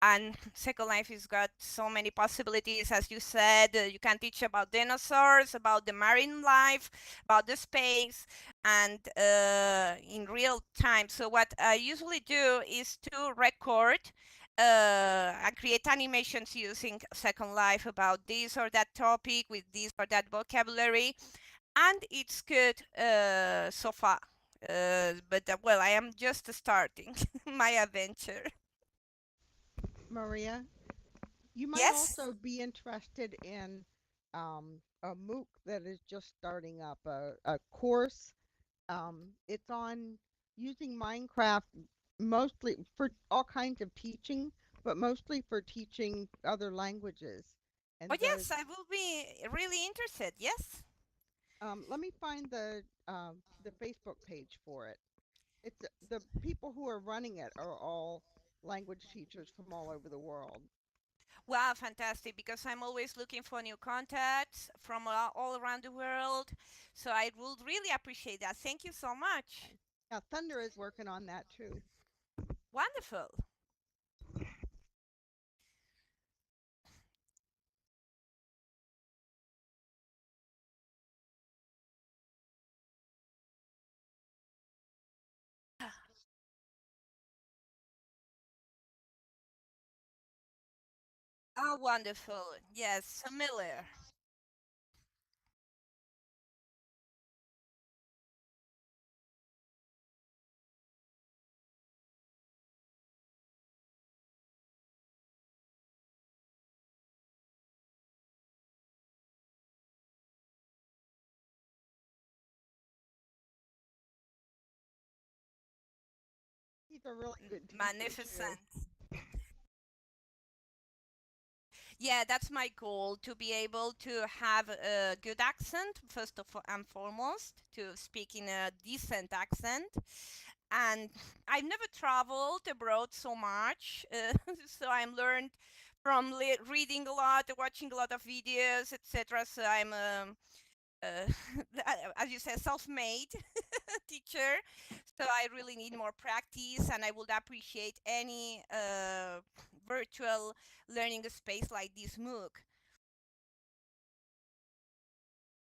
And Second Life has got so many possibilities. As you said, you can teach about dinosaurs, about the marine life, about the space, and in real time. So, what I usually do is to record. I create animations using Second Life about this or that topic with this or that vocabulary, and it's good so far. But well, I am just starting my adventure.
Maria, you might
Yes.
also be interested in a MOOC that is just starting up, a course. It's on using Minecraft mostly for all kinds of teaching, but mostly for teaching other languages.
Oh
And
yes, I will be really interested. Yes.
let me find the Facebook page for it. It's the people who are running it are all language teachers from all over the world.
Wow, fantastic! Because I'm always looking for new contacts from all around the world. So I would really appreciate that. Thank you so much.
Okay. Now Thunder is working on that too.
Wonderful. Oh, wonderful. Yes, familiar.
He's a really good teacher too.
Magnificent. Yeah, that's my goal to be able to have a good accent, first of all and foremost, to speak in a decent accent. And I've never traveled abroad so much, so I'm learned from reading a lot, watching a lot of videos, etc. So I'm uh, as you said, self-made teacher. So I really need more practice, and I would appreciate any virtual learning space like this MOOC.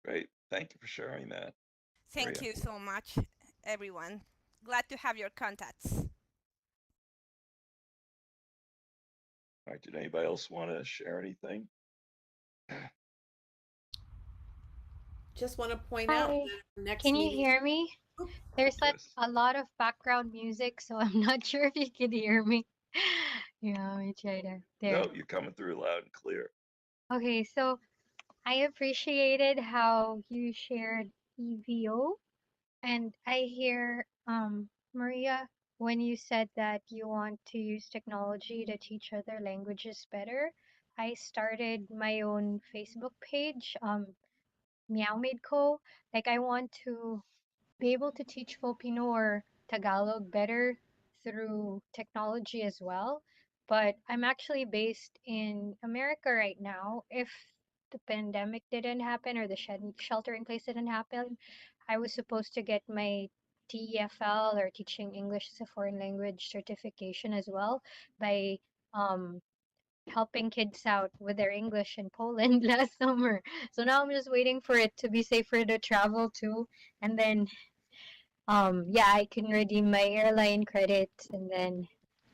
Great. Thank you for sharing that.
Thank you so much, everyone. Glad to have your contacts.
All right. Did anybody else want to share anything?
Just want to point out
Hi,
that our next
can you
meeting.
hear me?
Oop,
There's like
Yes.
a lot of background music, so I'm not sure if you can hear me. Yeah, let me try to. There.
No, you're coming through loud and clear.
Okay, so I appreciated how you shared EVO, and I hear, Maria, when you said that you want to use technology to teach other languages better, I started my own Facebook page, Meow Made Co. Like I want to be able to teach Filipino or Tagalog better through technology as well. But I'm actually based in America right now. If the pandemic didn't happen or the shelter in place didn't happen, I was supposed to get my TEFL or Teaching English as a Foreign Language certification as well by um, helping kids out with their English in Poland last summer. So now I'm just waiting for it to be safer to travel to, and then yeah, I can redeem my airline credits and then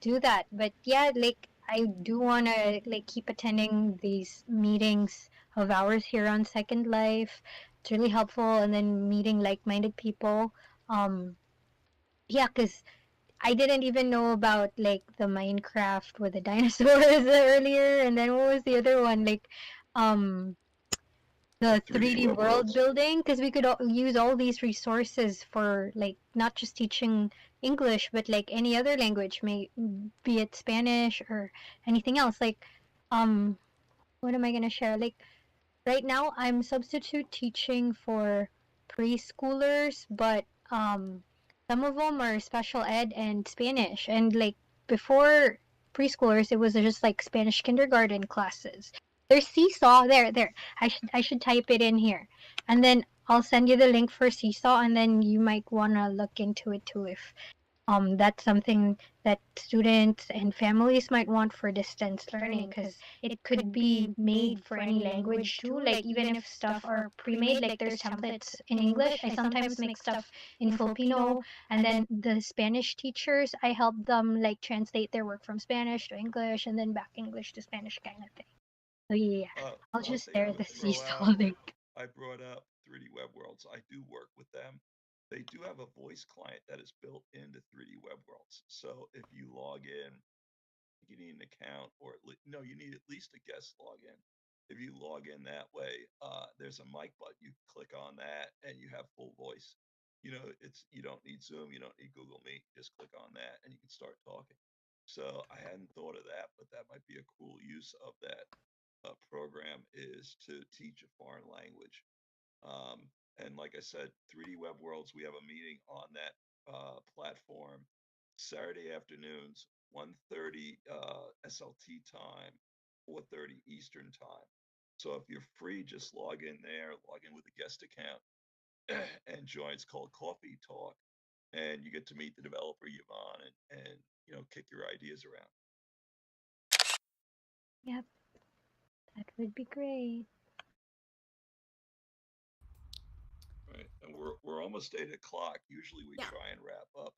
do that. But yeah, like I do want to like keep attending these meetings of ours here on Second Life. It's really helpful, and then meeting like-minded people. um yeah, because I didn't even know about like the Minecraft with the dinosaurs earlier, and then what was the other one, like um the
3D
3D
web
world
worlds.
building, because we could use all these resources for like not just teaching English but like any other language, may be it Spanish or anything else. Like um what am I going to share? Like right now I'm substitute teaching for preschoolers, but some of them are special ed and Spanish, and like before preschoolers it was just like Spanish kindergarten classes. There's Seesaw, there. I should type it in here, and then I'll send you the link for Seesaw, and then you might want to look into it too if that's something that students and families might want for distance learning, because it could be made for any language too. Like even if stuff are pre-made, like there's templates in English, I sometimes make stuff in Filipino, and then the Spanish teachers, I help them like translate their work from Spanish to English and then back English to Spanish kind of thing. So yeah, I'll
One
just
thing I
share
would
the
throw
Seesaw
out,
link.
I brought up 3D web worlds. I do work with them. They do have a voice client that is built into 3D web worlds. So if you log in, you need an account, or no, you need at least a guest login. If you log in that way, there's a mic button. You click on that, and you have full voice. You know, it's you don't need Zoom, you don't need Google Meet. Just click on that, and you can start talking. So I hadn't thought of that, but that might be a cool use of that program, is to teach a foreign language. And like I said, 3D Web Worlds, we have a meeting on that platform Saturday afternoons, 1:30 SLT time, 4:30 Eastern time. So if you're free, just log in there, log in with a guest account, and join. It's called Coffee Talk, and you get to meet the developer Yvonne and kick your ideas around.
Yep, that would be great.
Right, and we're almost 8 o'clock. Usually we
Yeah.
try and wrap up.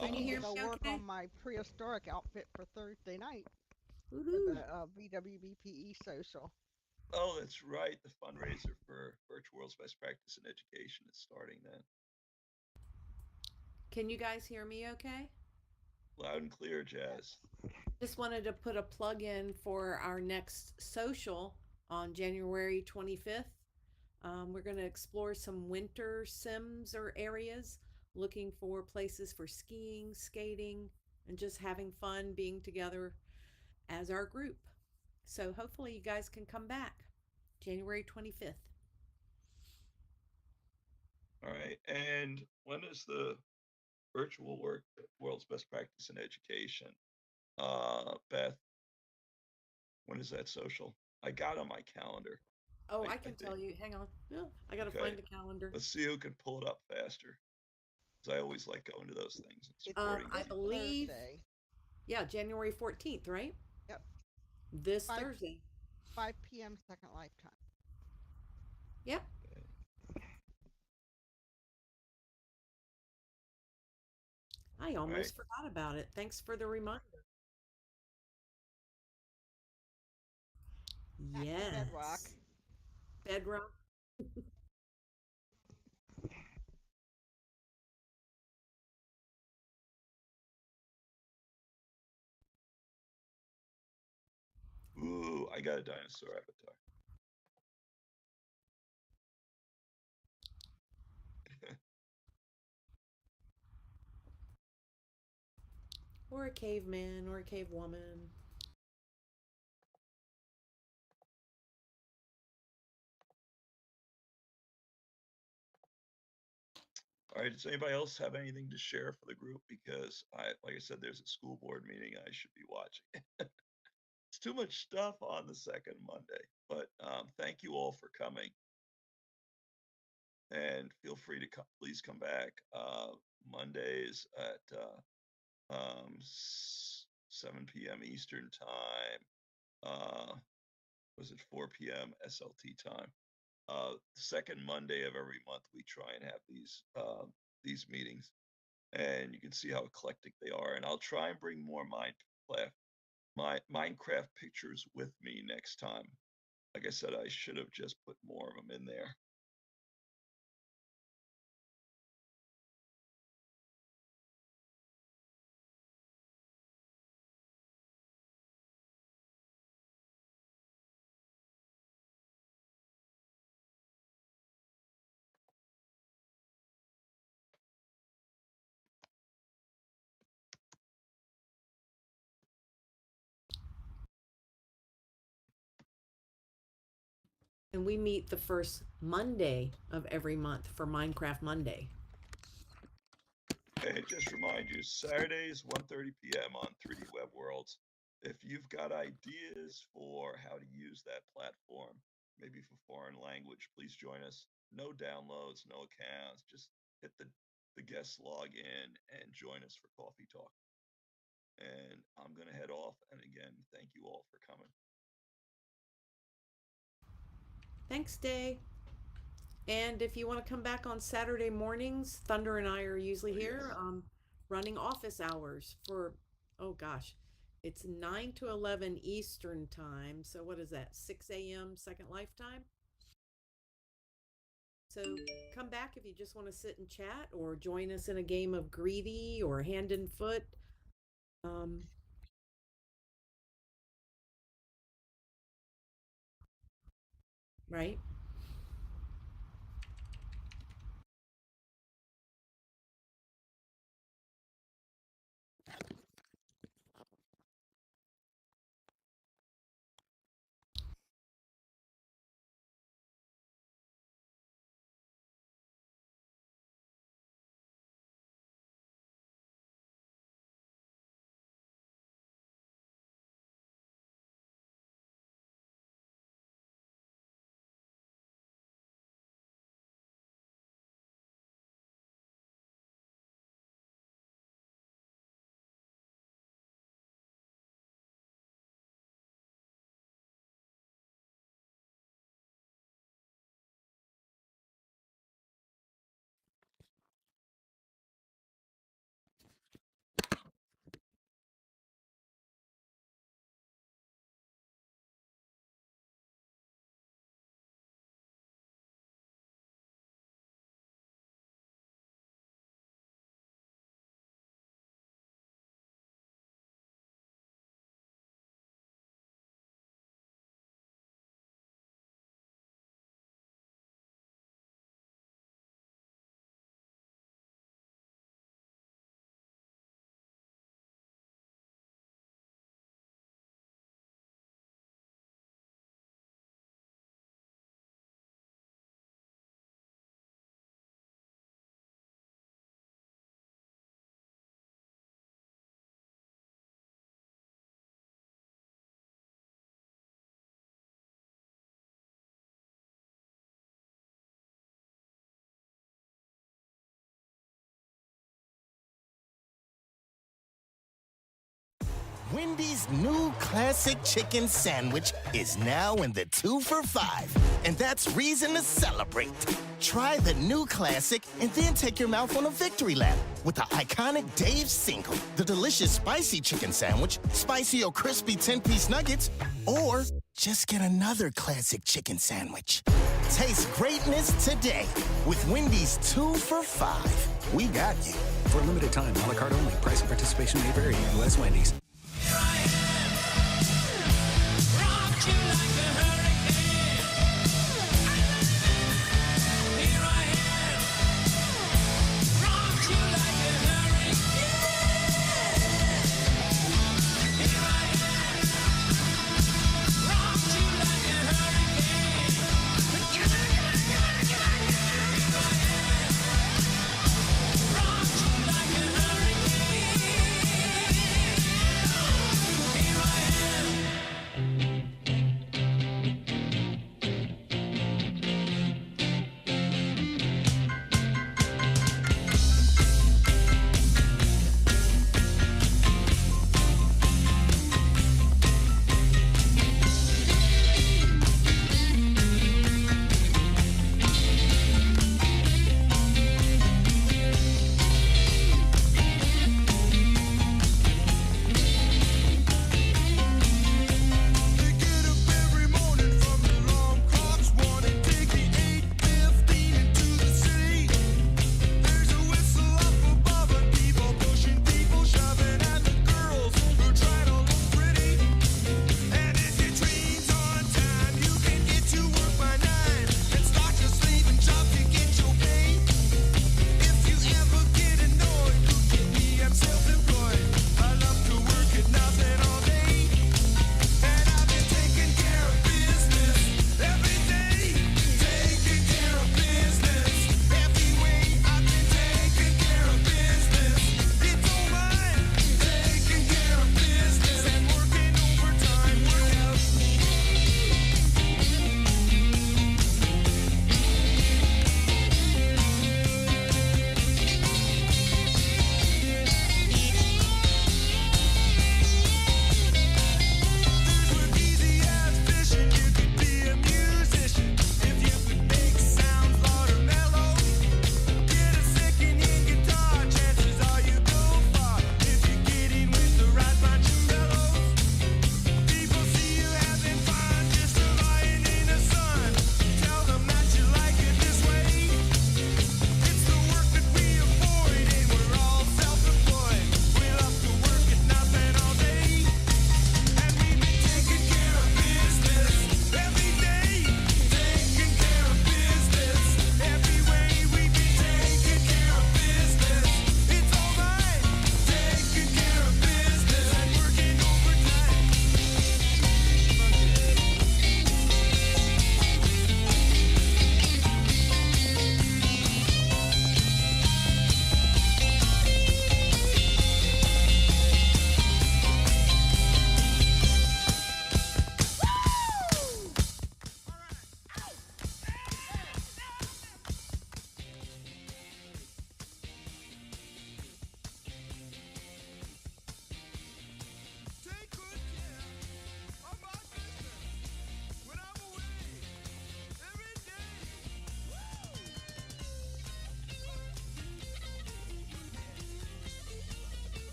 Can you
I'm
hear
gonna
me
work
okay?
on my prehistoric outfit for Thursday night for
Woohoo.
the VWBPE social.
Oh, that's right. The fundraiser for Virtual World's Best Practice in Education is starting then.
Can you guys hear me okay?
Loud and clear, Jazz.
Just wanted to put a plug in for our next social on January 25th. We're going to explore some winter sims or areas, looking for places for skiing, skating, and just having fun being together as our group. So hopefully you guys can come back January 25th.
All right. And when is the Virtual World's Best Practice in Education? Beth, when is that social? I got on my calendar.
Oh,
I
I can tell
think.
you. Hang on. Yeah, I got to
Okay.
find the calendar.
Let's see who can pull it up faster. Because I always like going to those things and
It's
supporting
I
people.
believe,
Thursday.
yeah, January 14th, right?
Yep.
This
5
Thursday.
5 p.m. Second Lifetime.
Yep. I almost forgot about it. Thanks for the reminder.
Back to
Yes.
Bedrock.
Bedrock.
Ooh, I got a dinosaur avatar.
Or a caveman or a cave woman.
All right, does anybody else have anything to share for the group? Because like I said, there's a school board meeting I should be watching. It's too much stuff on the second Monday, but thank you all for coming. And feel free to please come back Mondays at 7 p.m. Eastern time. Was it 4 p.m. SLT time? Second Monday of every month, we try and have these meetings, and you can see how eclectic they are. And I'll try and bring more Minecraft pictures with me next time. Like I said, I should have just put more of them in there.
And we meet the first Monday of every month for Minecraft Monday.
And just remind you, Saturdays, 1:30 p.m. on 3D Web Worlds. If you've got ideas for how to use that platform, maybe for foreign language, please join us. No downloads, no accounts. Just hit the guest log in and join us for Coffee Talk. And I'm going to head off. And again, thank you all for coming.
Thanks, Day. And if you want to come back on Saturday mornings, Thunder and I are usually here running office hours for, oh gosh, it's 9 to 11 Eastern time. So what is that, 6 a.m. Second Lifetime? So come back if you just want to sit and chat or join us in a game of Greedy or Hand and Foot. Right?
Wendy's new classic chicken sandwich is now in the 2 for $5, and that's reason to celebrate. Try the new classic and then take your mouth on a victory lap with the iconic Dave's Single, the delicious spicy chicken sandwich, spicy or crispy 10-piece nuggets, or just get another classic chicken sandwich. Taste greatness today with Wendy's 2 for $5. We got you.
For a limited time, a la carte only. Price and participation may vary. U.S. Wendy's.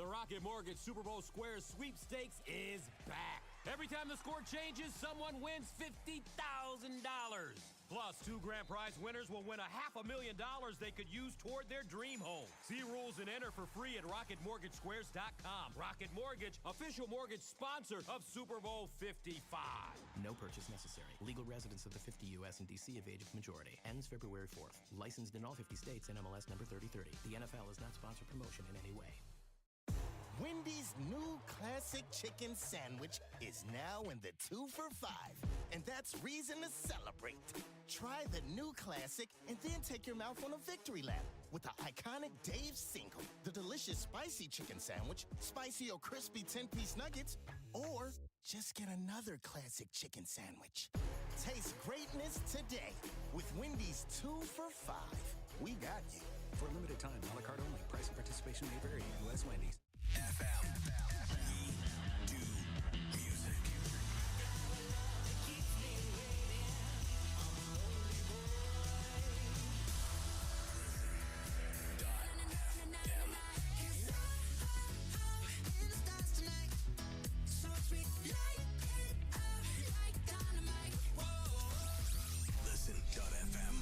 Rocket Mortgage Super Bowl Squares sweepstakes is back. Every time the score changes, someone wins $50,000. Plus, 2 grand prize winners will win $500,000 they could use toward their dream home. See rules and enter for free at RocketMortgageSquares.com. Rocket Mortgage, official mortgage sponsor of Super Bowl 55.
No purchase necessary. Legal residents of the 50 U.S. and D.C. of age of majority. Ends February 4th. Licensed in all 50 states and MLS number 3030. The NFL is not sponsored promotion in any way.
Wendy's new classic chicken sandwich is now in the 2 for $5. And that's reason to celebrate. Try the new classic and then take your mouth on a victory lap with the iconic Dave Single, the delicious spicy chicken sandwich, spicy or crispy 10-piece nuggets, or just get another classic chicken sandwich. Taste greatness today with Wendy's 2 for $5. We got you.
For a limited time, a la carte only. Price and participation may vary. U.S. Wendy's.
FM. We do music. Listen.fm.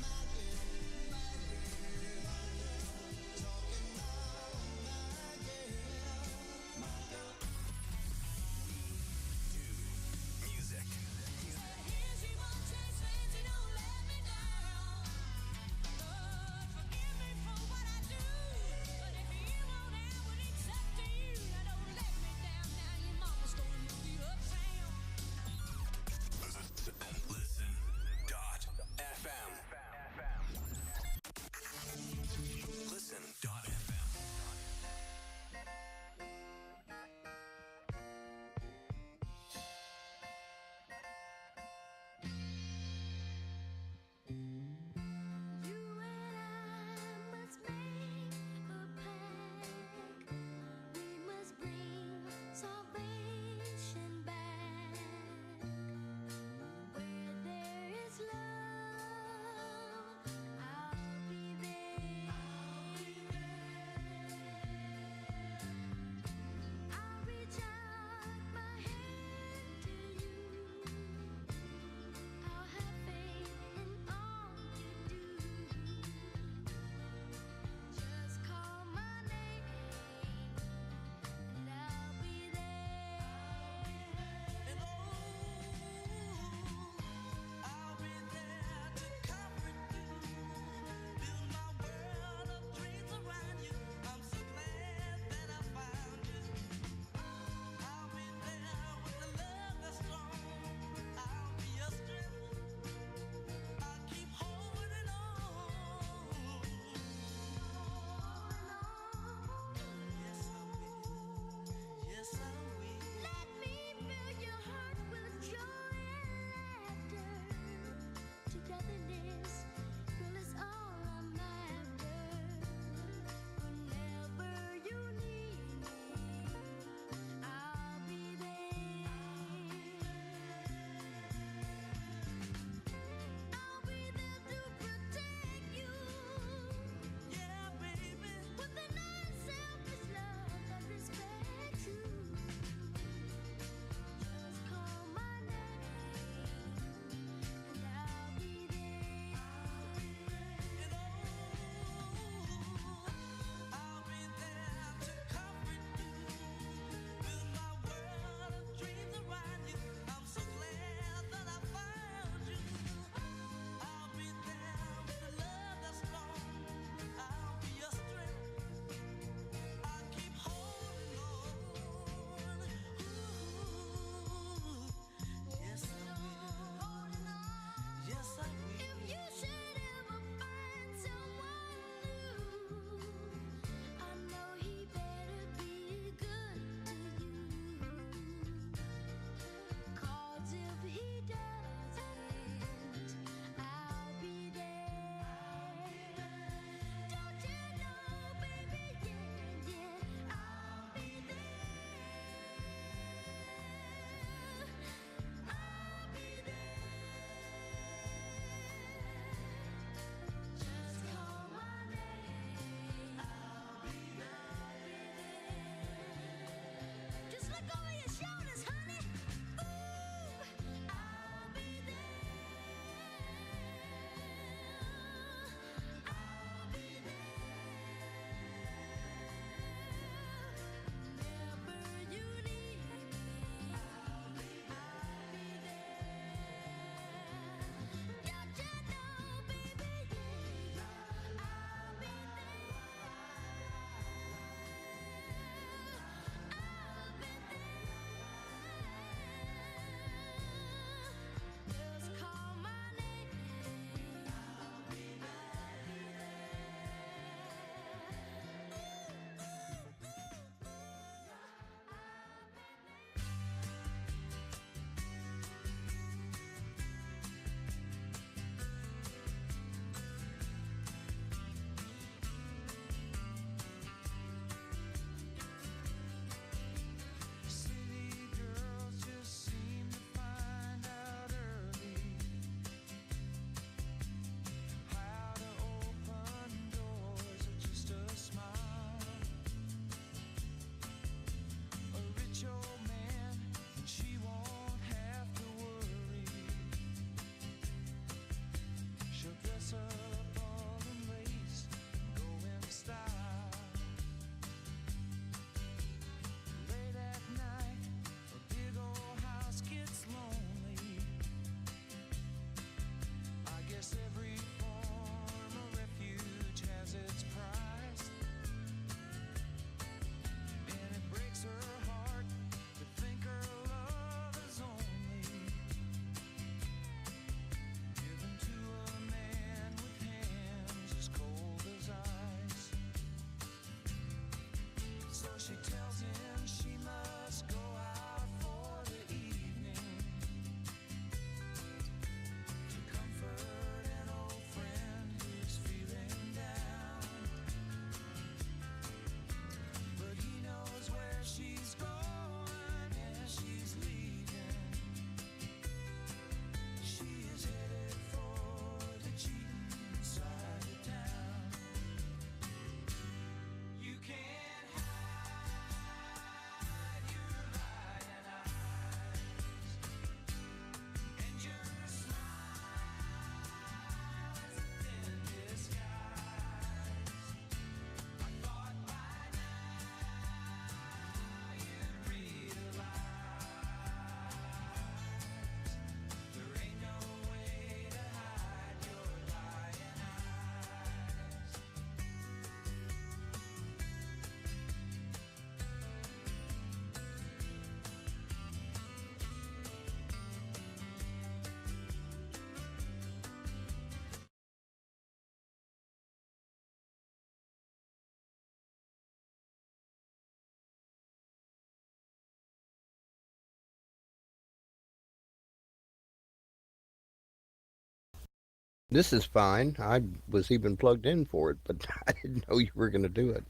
This is fine. I was even plugged in for it, but I didn't know you were going to do it.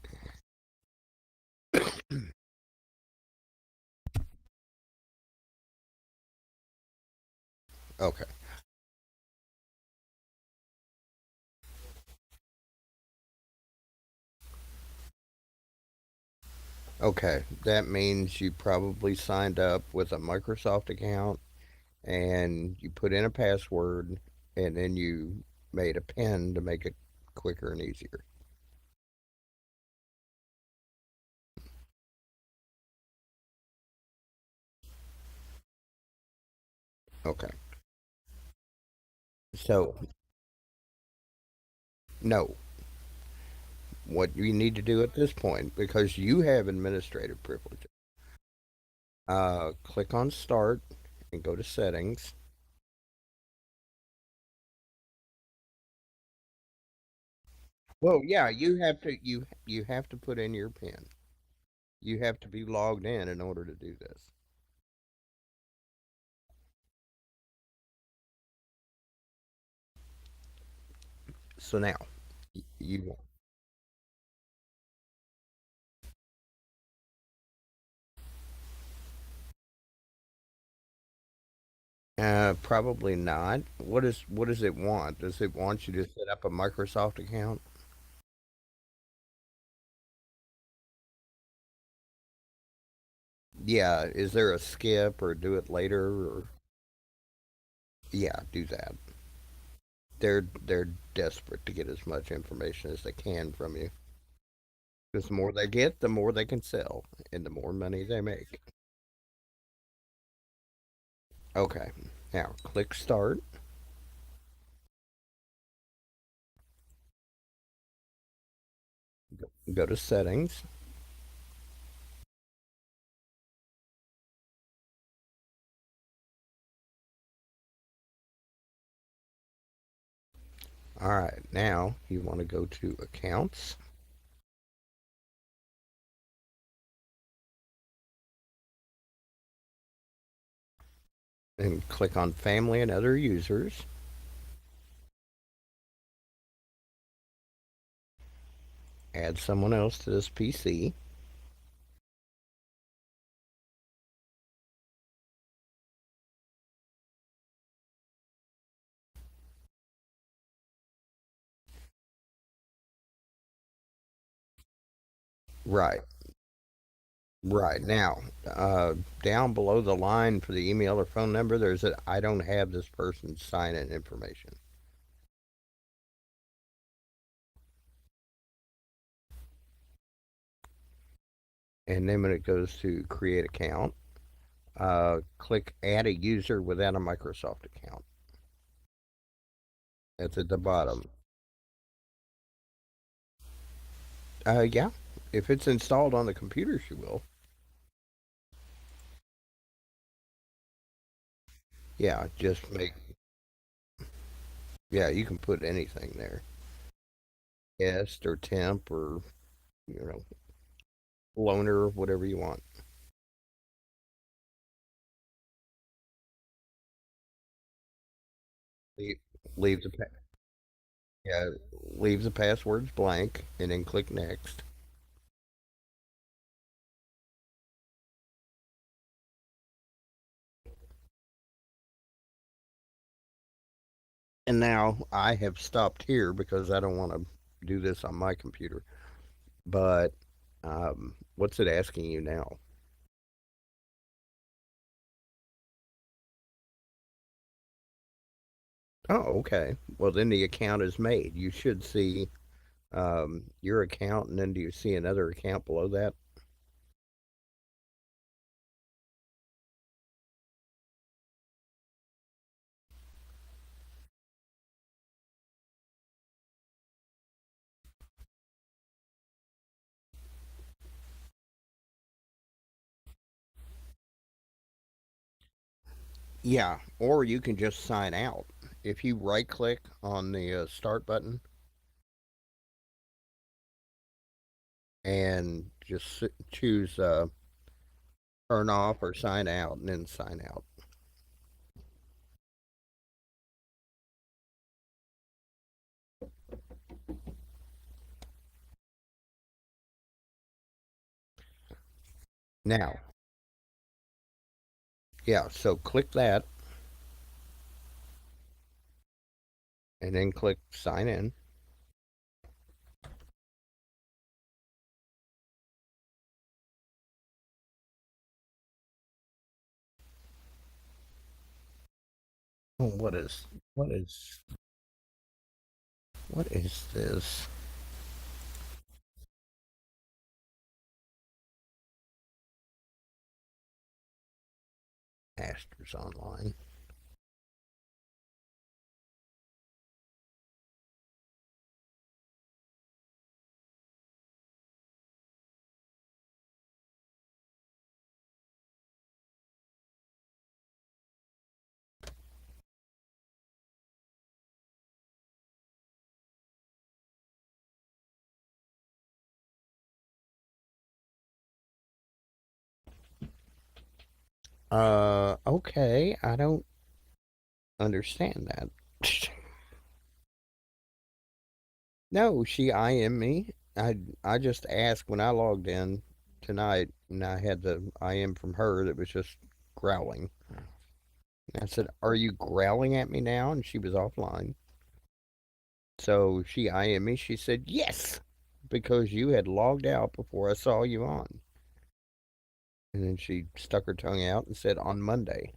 Okay. Okay. That means you probably signed up with a Microsoft account and you put in a password and then you made a PIN to make it quicker and easier. Okay. So, no. What you need to do at this point, because you have administrative privileges, click on Start and go to Settings. Well, yeah, you have to put in your PIN. You have to be logged in order to do this. So now you probably not. What does it want? Does it want you to set up a Microsoft account? Yeah, is there a skip or do it later or yeah, do that. They're desperate to get as much information as they can from you. Because the more they get, the more they can sell and the more money they make. Okay. Now click start. Go to settings. All right, now you want to go to accounts. And click on family and other users. Add someone else to this PC. Right, right. Now, down below the line for the email or phone number, there's a I don't have this person's sign in information. And then when it goes to create account, click add a user without a Microsoft account. That's at the bottom. Yeah. If it's installed on the computer, she will. Yeah, just make. Yeah, you can put anything there. Guest or temp or, you know, loaner, whatever you want. Leave, leave the yeah, leave the passwords blank and then click next. And now I have stopped here because I don't want to do this on my computer. But what's it asking you now? Oh, okay. Well, then the account is made. You should see your account, and then do you see another account below that? Yeah, or you can just sign out. If you right click on the start button and just choose turn off or sign out and then sign out. Now, yeah, so click that and then click sign in. Oh, what is this? Masters Online. Okay, I don't understand that. No, she IM me. I just asked when I logged in tonight, and I had the IM from her that was just growling. And I said, "Are you growling at me now?" And she was offline. So she IM me. She said, "Yes, because you had logged out before I saw you on." And then she stuck her tongue out and said, "On Monday."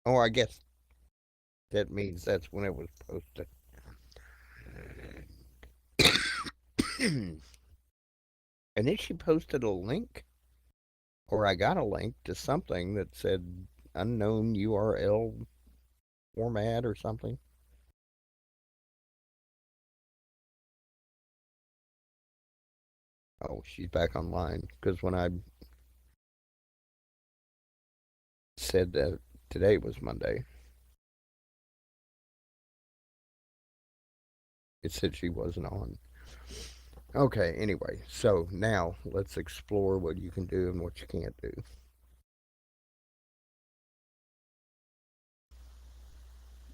Oh, I guess that means that's when it was posted. And then she posted a link, or I got a link to something that said unknown URL format or something. Oh, she's back online because when I said that today was Monday, it said she wasn't on. Okay, anyway, so now let's explore what you can do and what you can't do.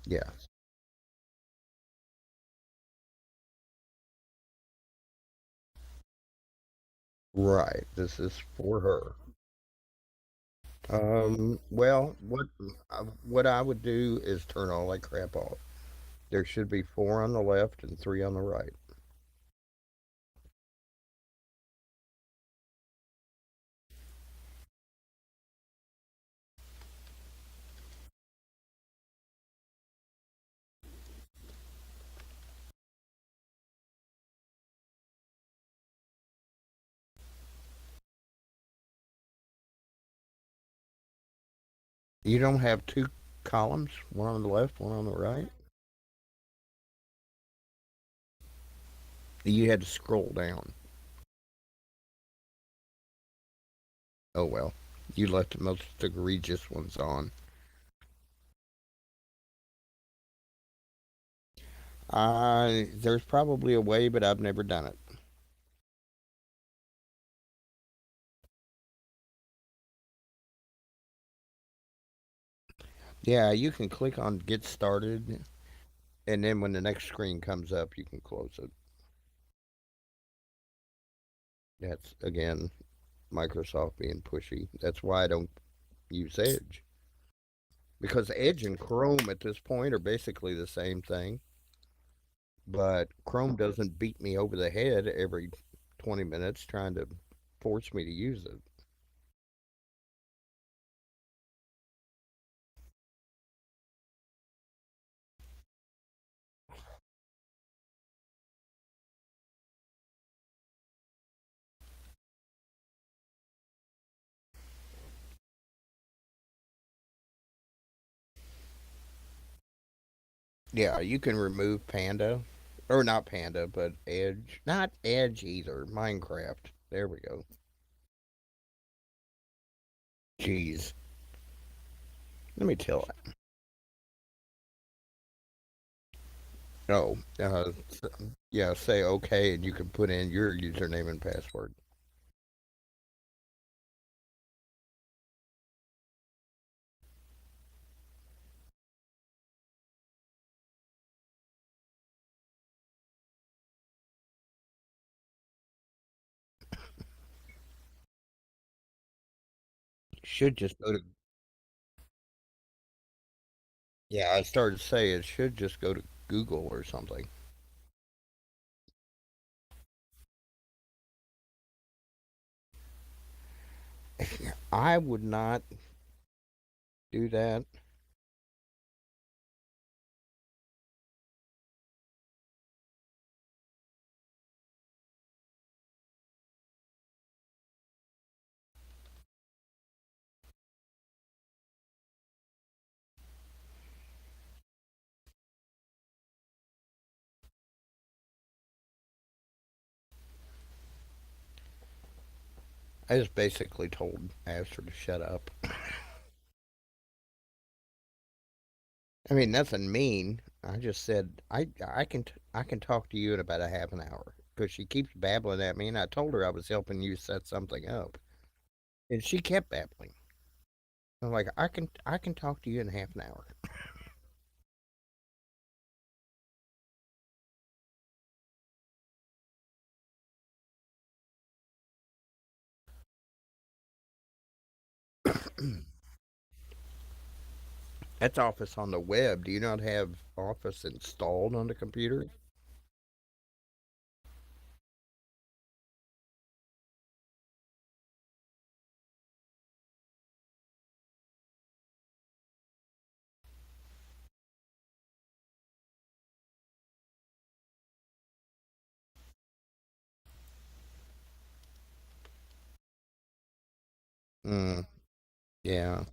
Yeah, right. This is for her. Well, what I would do is turn all that crap off. There should be four on the left and three on the right. You don't have two columns, one on the left, one on the right. You had to scroll down. Oh well, you left the most egregious ones on. There's probably a way, but I've never done it. Yeah, you can click on Get Started, and then when the next screen comes up, you can close it. That's again Microsoft being pushy. That's why I don't use Edge. Because Edge and Chrome at this point are basically the same thing, but Chrome doesn't beat me over the head every 20 minutes trying to force me to use it. Yeah, you can remove Panda, or not Panda, but Edge. Not Edge either. Minecraft. There we go. Jeez. Let me tell. Oh, yeah. Say okay, and you can put in your username and password. should just go to. Yeah, I started to say it should just go to Google or something. I would not do that. I just basically asked her to shut up. I mean, nothing mean. I just said I can talk to you in about a half an hour because she keeps babbling at me, and I told her I was helping you set something up, and she kept babbling. I'm like, I can talk to you in half an hour. That's Office on the web. Do you not have Office installed on the computer? Mm, yeah.